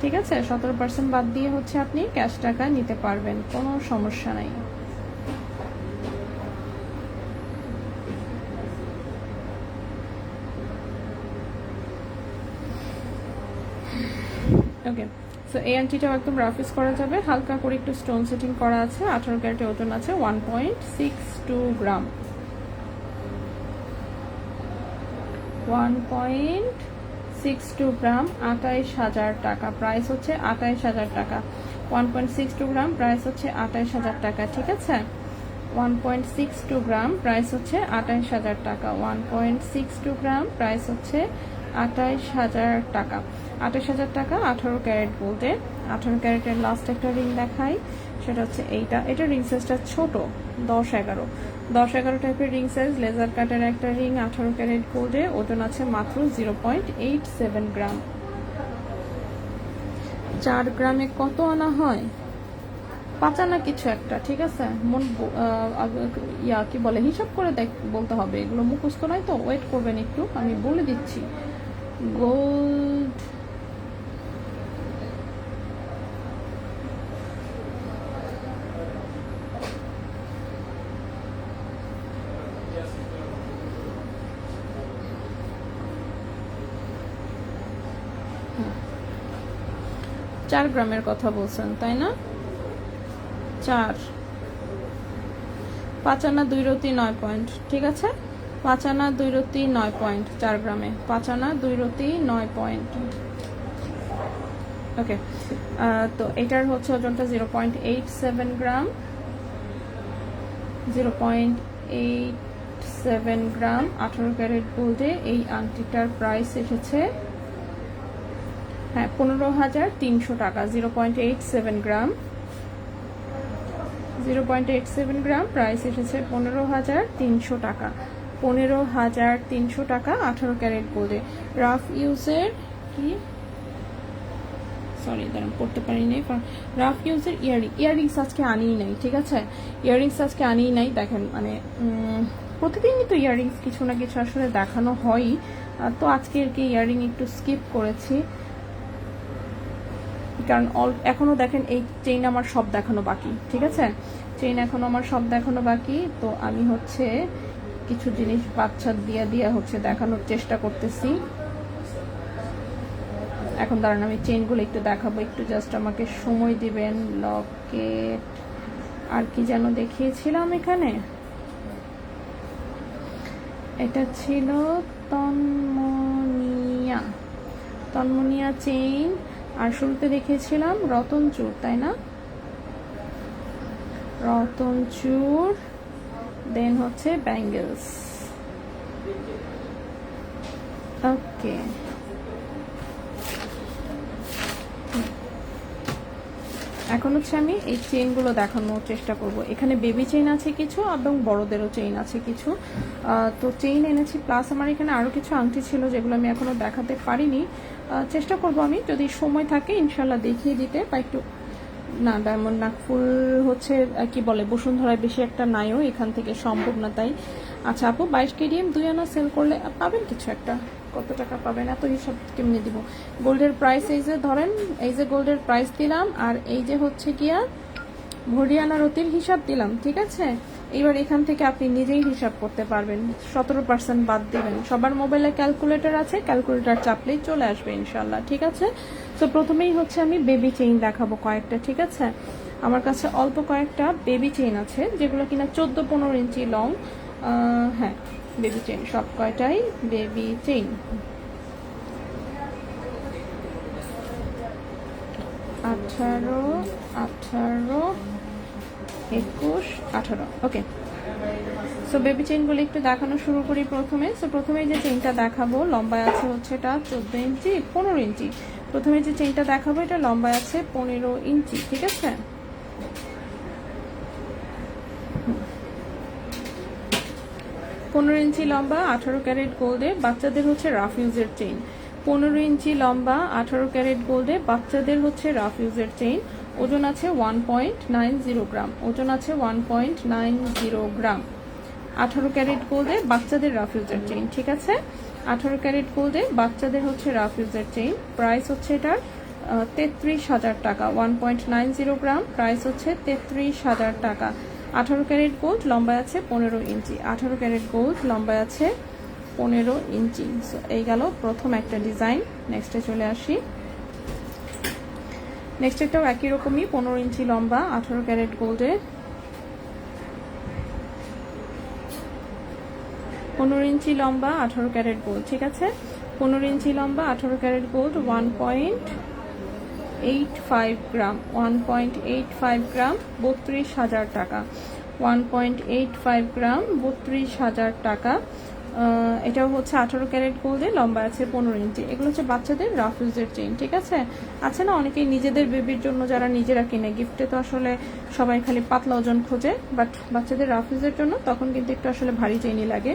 ঠিক আছে। 17% বাদ দিয়ে হচ্ছে আপনি ক্যাশ টাকা নিতে পারবেন, কোনো সমস্যা নাই। ওকে, সো এই আংটিটাও একদম রাফ ইউজ করা যাবে, হালকা করে একটু স্টোন সেটিং করা আছে। 18 ক্যারেটের ওজন আছে 1.62 গ্রাম, 1.62 গ্রাম, 28,000 টাকা। প্রাইস হচ্ছে 28,000 টাকা। 1.62 গ্রাম, প্রাইস হচ্ছে 28,000 টাকা, ঠিক আছে। 1.62 গ্রাম, প্রাইস হচ্ছে 28,000 টাকা। 1.62 গ্রাম, প্রাইস হচ্ছে 28,000 টাকা। 28,000 টাকা 18 ক্যারেট গোল্ডে। 18 ক্যারেটের লাস্ট একটা রিং দেখাই, সেটা হচ্ছে এইটা। এটা রিং সাইজটা ছোট, 10-11 টাইপের রিং সাইজ, লেজার কাটের একটা রিং, 18 ক্যারেট গোল্ডে, ওজন আছে মাত্র 0.87 গ্রাম। 4 গ্রামে কত আনা হয়? 5 আনা কিছু একটা, ঠিক আছে? মন কি বলে, হিসাব করে বলতে হবে, এগুলো মুখস্থ নয় তো, ওয়েট করবেন একটু, আমি বলে দিচ্ছি। গোল্ড 4 গ্রামের কথা বলছেন তাই না? 4 5 আনা 2 রতি 9 পয়েন্ট, ঠিক আছে? 5 আনা 2 রতি 9 পয়েন্ট 4 গ্রামে, 5 আনা 2 রতি 9 পয়েন্ট। ওকে, তো এটার হচ্ছে ওজনটা 0.87 গ্রাম, 0.87 গ্রাম। 18 ক্যারেট গোল্ডে এই আংটিটার প্রাইস এসেছে, হ্যাঁ, 15,300 টাকা। 0.87 গ্রাম, 0.87 গ্রাম, প্রাইস এসেছে 15,300 টাকা। 15,300 টাকা 18 ক্যারেট গোল্ডে। রাফ ইউজের কি, সরি দাঁড়ান পড়তে পারিনি, রাফ ইউজের ইয়াররিংস আজকে আনিই নাই, ঠিক আছে? ইয়াররিংস আজকে আনিই নাই। দেখেন মানে প্রতিদিনই তো ইয়াররিংস কিছু না কিছু আসলে দেখানো হয়ই, তো আজকে আর কি ইয়াররিং একটু স্কিপ করেছি, কারণ এখনো দেখেন এই চেইন আমার সব দেখানো বাকি, ঠিক আছে? চেইন এখনো আমার সব দেখানো বাকি, তো আমি হচ্ছে কিছু জিনিস বাচ্চা দিয়ে হচ্ছে দেখানোর চেষ্টা করতেছি। এখন দাঁড়ান আমি চেইনগুলো একটু দেখাবো, একটু জাস্ট আমাকে সময় দিবেন। লকেট আর কি যেন দেখিয়েছিলাম এখানে, এটা ছিল তন্মনিয়া চেইন, আর শুরুতে দেখিয়েছিলাম রতনচুর, তাই না? রতনচুর, দেন হচ্ছে ব্যাঙ্গেলস। ওকে, এখন হচ্ছে আমি এই চেইনগুলো দেখানোর চেষ্টা করব। এখানে বেবি চেইন আছে কিছু এবং বড়দেরও চেইন আছে কিছু, তো চেইন এনেছি, প্লাস আমার এখানে আরও কিছু আংটি ছিল যেগুলো আমি এখনও দেখাতে পারিনি। চেষ্টা করব আমি, যদি সময় থাকে ইনশাল্লাহ দেখিয়ে দিতে, বা একটু না ডায়মন্ড নাকফুল হচ্ছে কি বলে বসুন্ধরায় বেশি একটা নাইও, এখান থেকে সম্ভব না তাই। আচ্ছা আপু, 22 কেডিএম 2 আনা সেল করলে পাবেন কিছু একটা, কত টাকা পাবেন? এত হিসাব কেমনি দিব? গোল্ডের প্রাইস এই যে ধরেন, এই যে গোল্ডের প্রাইস দিলাম, আর এই যে হচ্ছে গিয়া ভরিয়ানা রতির হিসাব দিলাম, ঠিক আছে? এবার এখান থেকে আপনি নিজেই হিসাব করতে পারবেন, 17% বাদ দিবেন। সবার মোবাইলে ক্যালকুলেটর আছে, ক্যালকুলেটর চাপলেই চলে আসবে ইনশাল্লাহ, ঠিক আছে? তো প্রথমেই হচ্ছে আমি বেবি চেইন দেখাবো কয়েকটা, ঠিক আছে? আমার কাছে অল্প কয়েকটা বেবি চেইন আছে যেগুলো কিনা 14-15 ইঞ্চি লং, হ্যাঁ বেবি চেইন, সব কয়টাই বেবি চেইন। 18, 21, 18, ওকে। সো বেবি চেইনগুলো একটু দেখানো শুরু করি প্রথমে। সো প্রথমে যে চেইনটা দেখাবো লম্বায় আছে হচ্ছে এটা 14 ইঞ্চি 15 ইঞ্চি। প্রথমে যে চেইনটা দেখাবো এটা লম্বায় আছে 15 ইঞ্চি, ঠিক আছে? 15 ইঞ্চি লম্বা, 18 ক্যারেট গোল্ডে, বাচ্চাদের হচ্ছে রাফ ইউজের চেইন। 15 ইঞ্চি লম্বা, 18 ক্যারেট গোল্ডে, বাচ্চাদের হচ্ছে রাফ ইউজের চেইন। ওজন আছে 1.90 গ্রাম, ওজন আছে 1.90 গ্রাম। 18 ক্যারেট গোল্ডে বাচ্চাদের রাফ ইউজের চেইন, ঠিক আছে? 18 ক্যারেট গোল্ডে বাচ্চাদের হচ্ছে রাফ ইউজের চেইন। প্রাইস হচ্ছে এটার 33,000 টাকা। 1.90 গ্রাম, প্রাইস হচ্ছে 33,000 টাকা। 18 ক্যারেট গোল্ড, লম্বায় আছে 15 ইঞ্চি। 18 ক্যারেট গোল্ড, লম্বায় আছে 15 ইঞ্চি। সো এই গেল প্রথম একটা ডিজাইন। নেক্সটে চলে আসি। নেক্সট একটাও একই রকমই 15 ইঞ্চি লম্বা, 18 ক্যারেট গোল্ডে। 15 ইঞ্চি লম্বা, 18 ক্যারেট গোল্ড, ঠিক আছে? 15 ইঞ্চি লম্বা, 18 ক্যারেট গোল্ড, 1.85 গ্রাম। 1.85 গ্রাম, 32,000 টাকা। 1.85 গ্রাম, 32,000 টাকা। এটাও হচ্ছে 18 ক্যারেট গোল্ডে, লম্বা আছে 15 ইঞ্চি। এগুলো হচ্ছে বাচ্চাদের রাফ ইউজের চেইন, ঠিক আছে? আছে না অনেকেই নিজেদের বেবির জন্য যারা নিজেরা কিনে, গিফটে তো আসলে সবাই খালি পাতলা ওজন খোঁজে, বাট বাচ্চাদের রাফ ইউজের জন্য তখন কিন্তু একটু আসলে ভারী চেইনই লাগে।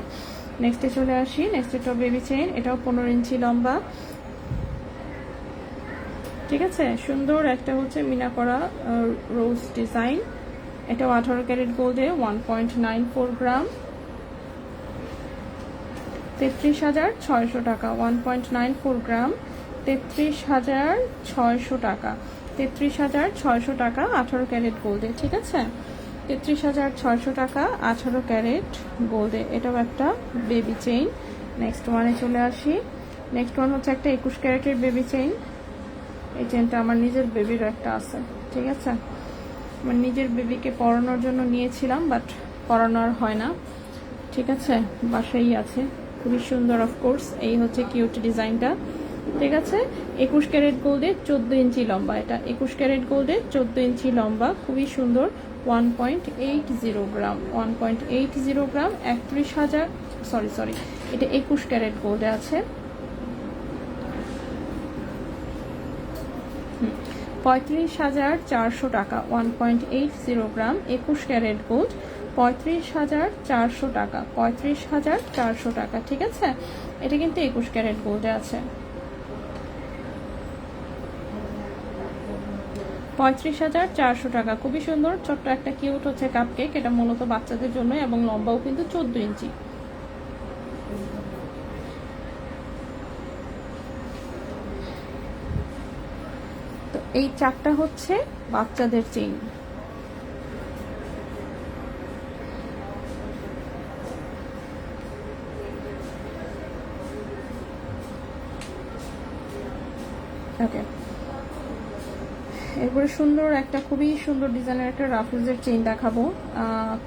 নেক্সটে চলে আসি। নেক্সট এটাও বেবি চেইন, এটাও 15 ইঞ্চি লম্বা, ঠিক আছে, সুন্দর একটা হচ্ছে মিনা করা রোজ ডিজাইন। এটাও 18 ক্যারেট গোল্ডে, 1.94 গ্রাম, 33,600 টাকা। 1.94 গ্রাম, 33,600 টাকা। 33,600 টাকা 18 ক্যারেট গোল্ডে। ঠিক আছে, 33,600 টাকা 18 ক্যারেট গোল্ডে। এটাও একটা বেবি চেইন। নেক্সট ওয়ানে চলে আসি। নেক্সট ওয়ান হচ্ছে একটা 21 ক্যারেটের বেবি চেইন। এই চেনটা আমার নিজের বেবিরও একটা আছে। ঠিক আছে, আমার নিজের বেবিকে পরানোর জন্য নিয়েছিলাম, বাট পরানো আর হয় না। ঠিক আছে, বাসাই আছে, খুবই সুন্দর। অফকোর্স এই হচ্ছে কিউট ডিজাইনটা। ঠিক আছে, 21 ক্যারেট গোল্ডে 14 ইঞ্চি লম্বা। এটা 21 ক্যারেট গোল্ডে 14 ইঞ্চি লম্বা, খুবই সুন্দর। 1.80 গ্রাম, 1.80 গ্রাম, 31,000, সরি এটা 21 ক্যারেট গোল্ডে আছে। 35,400 টাকা। 1.80 গ্রাম, 21 ক্যারেট গোল্ড, 35,400 টাকা। 35,400 টাকা। ঠিক আছে, এটা কিন্তু 21 ক্যারেট গোল্ডে আছে। 35,400 টাকা, খুবই সুন্দর। ছোট্ট একটা কিউট হচ্ছে কাপকেক। এটা মূলত বাচ্চাদের জন্য এবং লম্বাও কিন্তু 14 ইঞ্চি। তো এই চারটা হচ্ছে বাচ্চাদের চেইন। ওকে, এরপরে সুন্দর একটা খুবই সুন্দর ডিজাইনের একটা রাফেলসের চেইন দেখাবো।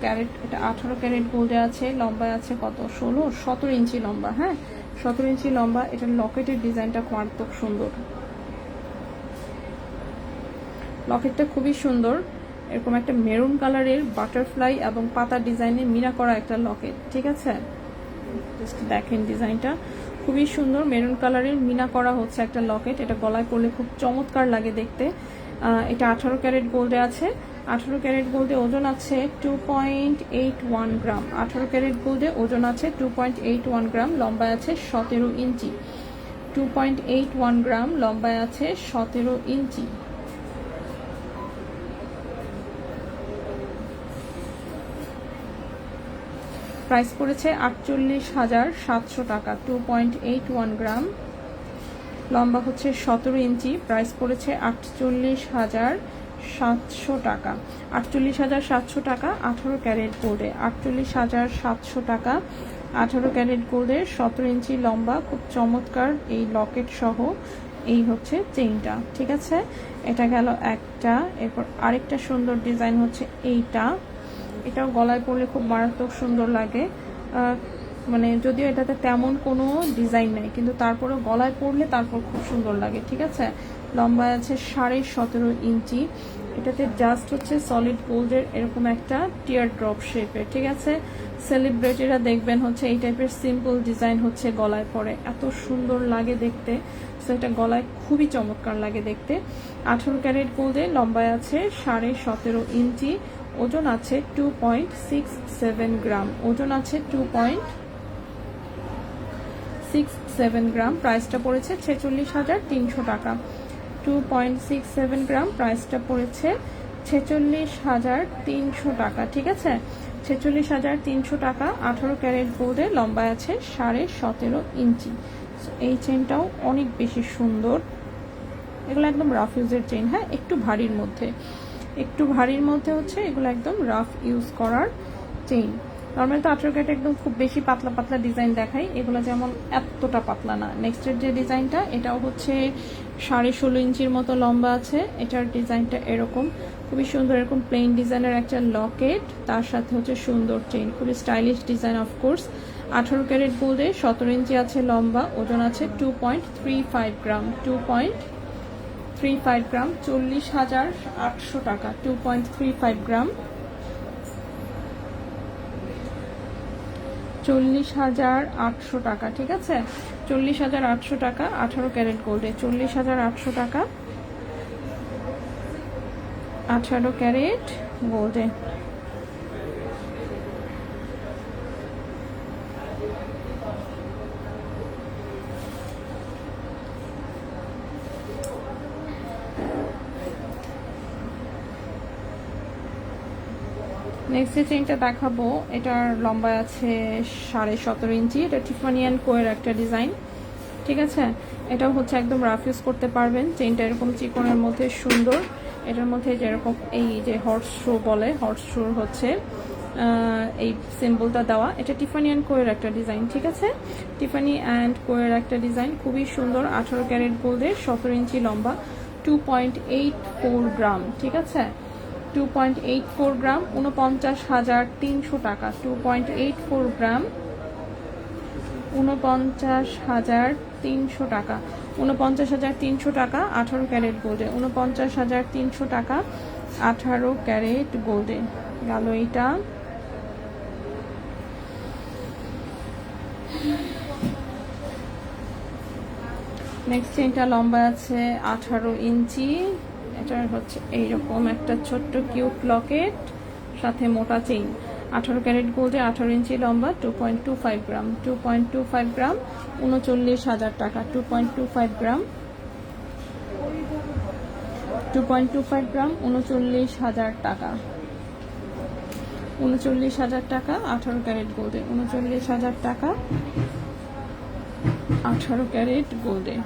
ক্যারেট, এটা 18 ক্যারেট গোল্ডে আছে। লম্বা আছে কত, 17 ইঞ্চি লম্বা। হ্যাঁ, 17 ইঞ্চি লম্বা। এটার লকেটের ডিজাইনটা মারাত্মক সুন্দর। লকেটটা খুবই সুন্দর। এরকম একটা মেরুন কালারের বাটারফ্লাই এবং পাতা ডিজাইনে মিনা করা একটা লকেট। ঠিক আছে, জাস্ট দেখেন ডিজাইনটা খুবই সুন্দর। মেরুন কালারের মিনা করা হচ্ছে একটা লকেট। এটা গলায় পরলে খুব চমৎকার লাগে দেখতে। এটা 18 ক্যারেট গোল্ডে আছে। 18 ক্যারেট গোল্ডে ওজন আছে 2.81 গ্রাম। 18 ক্যারেট গোল্ডে ওজন আছে 2.81 গ্রাম। লম্বায় আছে 17 ইঞ্চি। 2.81 গ্রাম, লম্বায় আছে 17 ইঞ্চি। প্রাইস পড়েছে 48,700 টাকা। 2.81 গ্রাম, লম্বা হচ্ছে 17 ইঞ্চি। প্রাইস পড়েছে 48,700 টাকা। 48,700 টাকা 18 ক্যারেট গোল্ডে। 48,700 টাকা 18 ক্যারেট গোল্ডের, 17 ইঞ্চি লম্বা, খুব চমৎকার এই লকেট সহ। এই হচ্ছে চেইনটা। ঠিক আছে, এটা গেল একটা। এরপর আরেকটা সুন্দর ডিজাইন হচ্ছে এইটা। এটাও গলায় পরলে খুব মারাত্মক সুন্দর লাগে। মানে যদিও এটাতে তেমন কোনো ডিজাইন নেই, কিন্তু তারপরেও গলায় পরলে তারপর খুব সুন্দর লাগে। ঠিক আছে, লম্বায় আছে 17.5 ইঞ্চি। এটাতে জাস্ট হচ্ছে সলিড গোল্ডের এরকম একটা টিয়ার ড্রপ শেপের। ঠিক আছে, সেলিব্রিটিরা দেখবেন হচ্ছে এই টাইপের সিম্পল ডিজাইন হচ্ছে গলায় পরে, এত সুন্দর লাগে দেখতে। সো এটা গলায় খুবই চমৎকার লাগে দেখতে। 18 ক্যারেট গোল্ডে, লম্বায় আছে 17.5 ইঞ্চি। ওজন আছে 2.67 গ্রাম। ওজন আছে 2.67 গ্রাম। প্রাইসটা পড়েছে 46,300 টাকা। 2.67 গ্রাম, প্রাইসটা পড়েছে 46,300 টাকা। ঠিক আছে, 46,300 টাকা। 18 ক্যারেট গোল্ডে, লম্বায় আছে 17.5 ইঞ্চি। এই চেনটাও অনেক বেশি সুন্দর। এগুলো একদম রাফ ইউজের চেন। হ্যাঁ, একটু ভারীর মধ্যে, হচ্ছে এগুলো একদম রাফ ইউজ করার চেইন। নর্মাল তো 18 ক্যারেট একদম খুব বেশি পাতলা পাতলা ডিজাইন দেখাই, এগুলো যেমন এতটা পাতলা না। নেক্সটের যে ডিজাইনটা, এটাও হচ্ছে 16.5 ইঞ্চির মতো লম্বা আছে। এটার ডিজাইনটা এরকম খুবই সুন্দর, এরকম প্লেন ডিজাইনের একটা লকেট, তার সাথে হচ্ছে সুন্দর চেইন, খুবই স্টাইলিশ ডিজাইন। অফকোর্স 18 ক্যারেট গোল্ডে, 17 ইঞ্চি আছে লম্বা। ওজন আছে 2.35 গ্রাম। 2.35 গ্রাম, 40,800 টাকা। 2.35 গ্রাম, 40,800 টাকা। ঠিক আছে, 40,800 টাকা 18 ক্যারেট গোল্ডে। 40,800 টাকা 18 ক্যারেট গোল্ডে। নেক্সট যে চেইনটা দেখাবো এটার লম্বা আছে 17.5 ইঞ্চি। এটা টিফানি অ্যান্ড কোয়ের একটা ডিজাইন, ঠিক আছে। এটাও হচ্ছে একদম রাফ ইউজ করতে পারবেন। চেইনটা এরকম চিকনের মধ্যে সুন্দর। এটার মধ্যে যেরকম এই যে হর্স শু বলে, হর্স শুর হচ্ছে এই সিম্বলটা দেওয়া। এটা টিফানি অ্যান্ড কোয়ের একটা ডিজাইন, ঠিক আছে। টিফানি অ্যান্ড কোয়ের একটা ডিজাইন, খুবই সুন্দর। 18 ক্যারেট গোল্ডের, 17 ইঞ্চি লম্বা, 2.84 গ্রাম, ঠিক আছে। 2.84 গ্রাম, 49,300 টাকা। 2.84 গ্রাম, 49,300 টাকা। 49,300 টাকা 18 ক্যারেট গোল্ডে। 49,300 টাকা 18 ক্যারেট গোল্ডে গেল এইটা। নেক্সট চেইনটা লম্বা আছে 18 ইঞ্চি। এটার হচ্ছে এইরকম একটা ছোট্ট কিউট লকেট, সাথে মোটা চেইন। 18 ক্যারেট গোল্ডে, 18 ইঞ্চি লম্বা, 2.25 গ্রাম। 2.25 গ্রাম, 39,000 টাকা। 2.25 গ্রাম, 2.25 গ্রাম, 39,000 টাকা। 39,000 টাকা 18 ক্যারেট গোল্ডে। 39,000 টাকা 18 ক্যারেট গোল্ডে।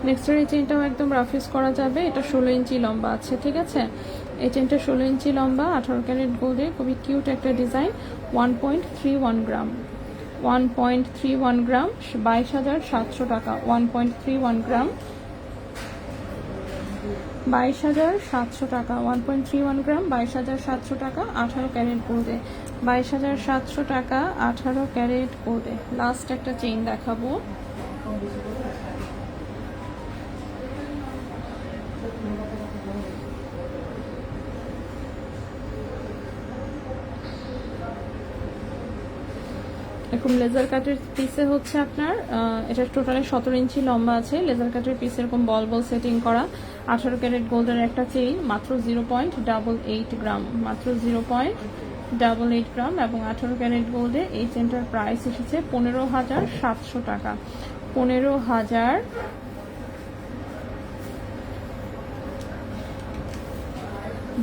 নেক্সটের এই চেনটাও একদম রাফ ইউজ করা যাবে। এটা 16 ইঞ্চি লম্বা আছে, ঠিক আছে। এই চেনটা 16 ইঞ্চি লম্বা, 18 ক্যারেট গোল্ডে, খুবই কিউট একটা ডিজাইন। 1.31 গ্রাম, 1.31 গ্রাম, 22,700 টাকা। 1.31 গ্রাম, 22,700 টাকা। 1.31 গ্রাম, 22,700 টাকা 18 ক্যারেট গোল্ডে। 22,700 টাকা 18 ক্যারেট গোল্ডে। লাস্ট একটা চেইন দেখাবো। এরকম লেজার কাটের পিসে হচ্ছে আপনার এটা টোটালে 17 ইঞ্চি লম্বা আছে। লেজার কাটের পিসে এরকম বল বল সেটিং করা। 18 ক্যারেট গোল্ডের একটা চেইন, মাত্র 0.88 গ্রাম, মাত্র 0.88 গ্রাম। এবং 18 ক্যারেট গোল্ডে এই চেনটার প্রাইস এসেছে 15,700 টাকা। 15,000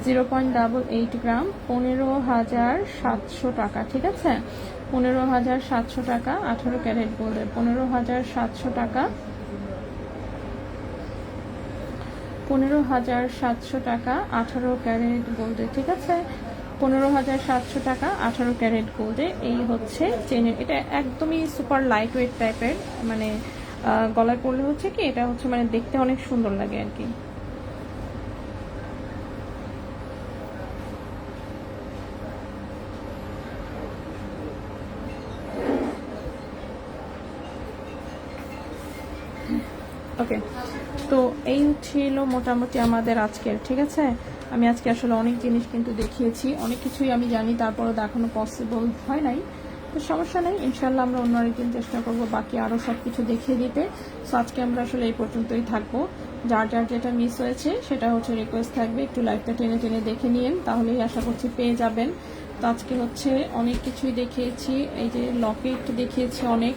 0.88 গ্রাম, 15,700 টাকা, ঠিক আছে। 15,700 টাকা 18 ক্যারেট গোল্ডের। 15,700 টাকা, 15,700 টাকা 18 ক্যারেট গোল্ডে, ঠিক আছে। 15,700 টাকা 18 ক্যারেট গোল্ডে এই হচ্ছে চেনের। এটা একদমই সুপার লাইট ওয়েট টাইপের, মানে গলায় পরলে হচ্ছে কি এটা হচ্ছে মানে দেখতে অনেক সুন্দর লাগে আর কি। ওকে, তো এই ছিল মোটামুটি আমাদের আজকের, ঠিক আছে। আমি আজকে আসলে অনেক জিনিস কিন্তু দেখিয়েছি, অনেক কিছুই আমি জানি, তারপরে দেখানো পসিবল হয় নাই, তো সমস্যা নেই। ইনশাল্লাহ আমরা অন্য আরেকদিন চেষ্টা করবো বাকি আরও সব কিছু দেখিয়ে দিতে। সো আজকে আমরা আসলে এই পর্যন্তই থাকবো। যার যার যেটা মিস হয়েছে সেটা হচ্ছে রিকোয়েস্ট থাকবে একটু লাইভটা টেনে টেনে দেখে নিন, তাহলেই আশা করছি পেয়ে যাবেন। তো আজকে হচ্ছে অনেক কিছুই দেখিয়েছি। এই যে লকেট দেখিয়েছি, অনেক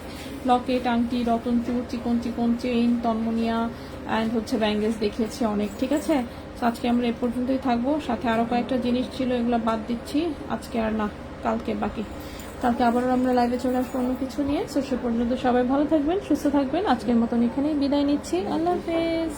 লকেট, আংটি, রতন চুর, চিকন চিকন চেইন, তন্মনিয়া অ্যান্ড হচ্ছে ব্যাঙ্গেলস দেখিয়েছি অনেক, ঠিক আছে। তো আজকে আমরা এ পর্যন্তই থাকবো। সাথে আরও কয়েকটা জিনিস ছিল, এগুলো বাদ দিচ্ছি আজকে আর না, কালকে বাকি। কালকে আবারও আমরা লাইভে চলে আসবো অন্য কিছু নিয়ে। সো সে পর্যন্ত সবাই ভালো থাকবেন, সুস্থ থাকবেন। আজকের মতন এখানেই বিদায় নিচ্ছি। আল্লাহ হাফেজ।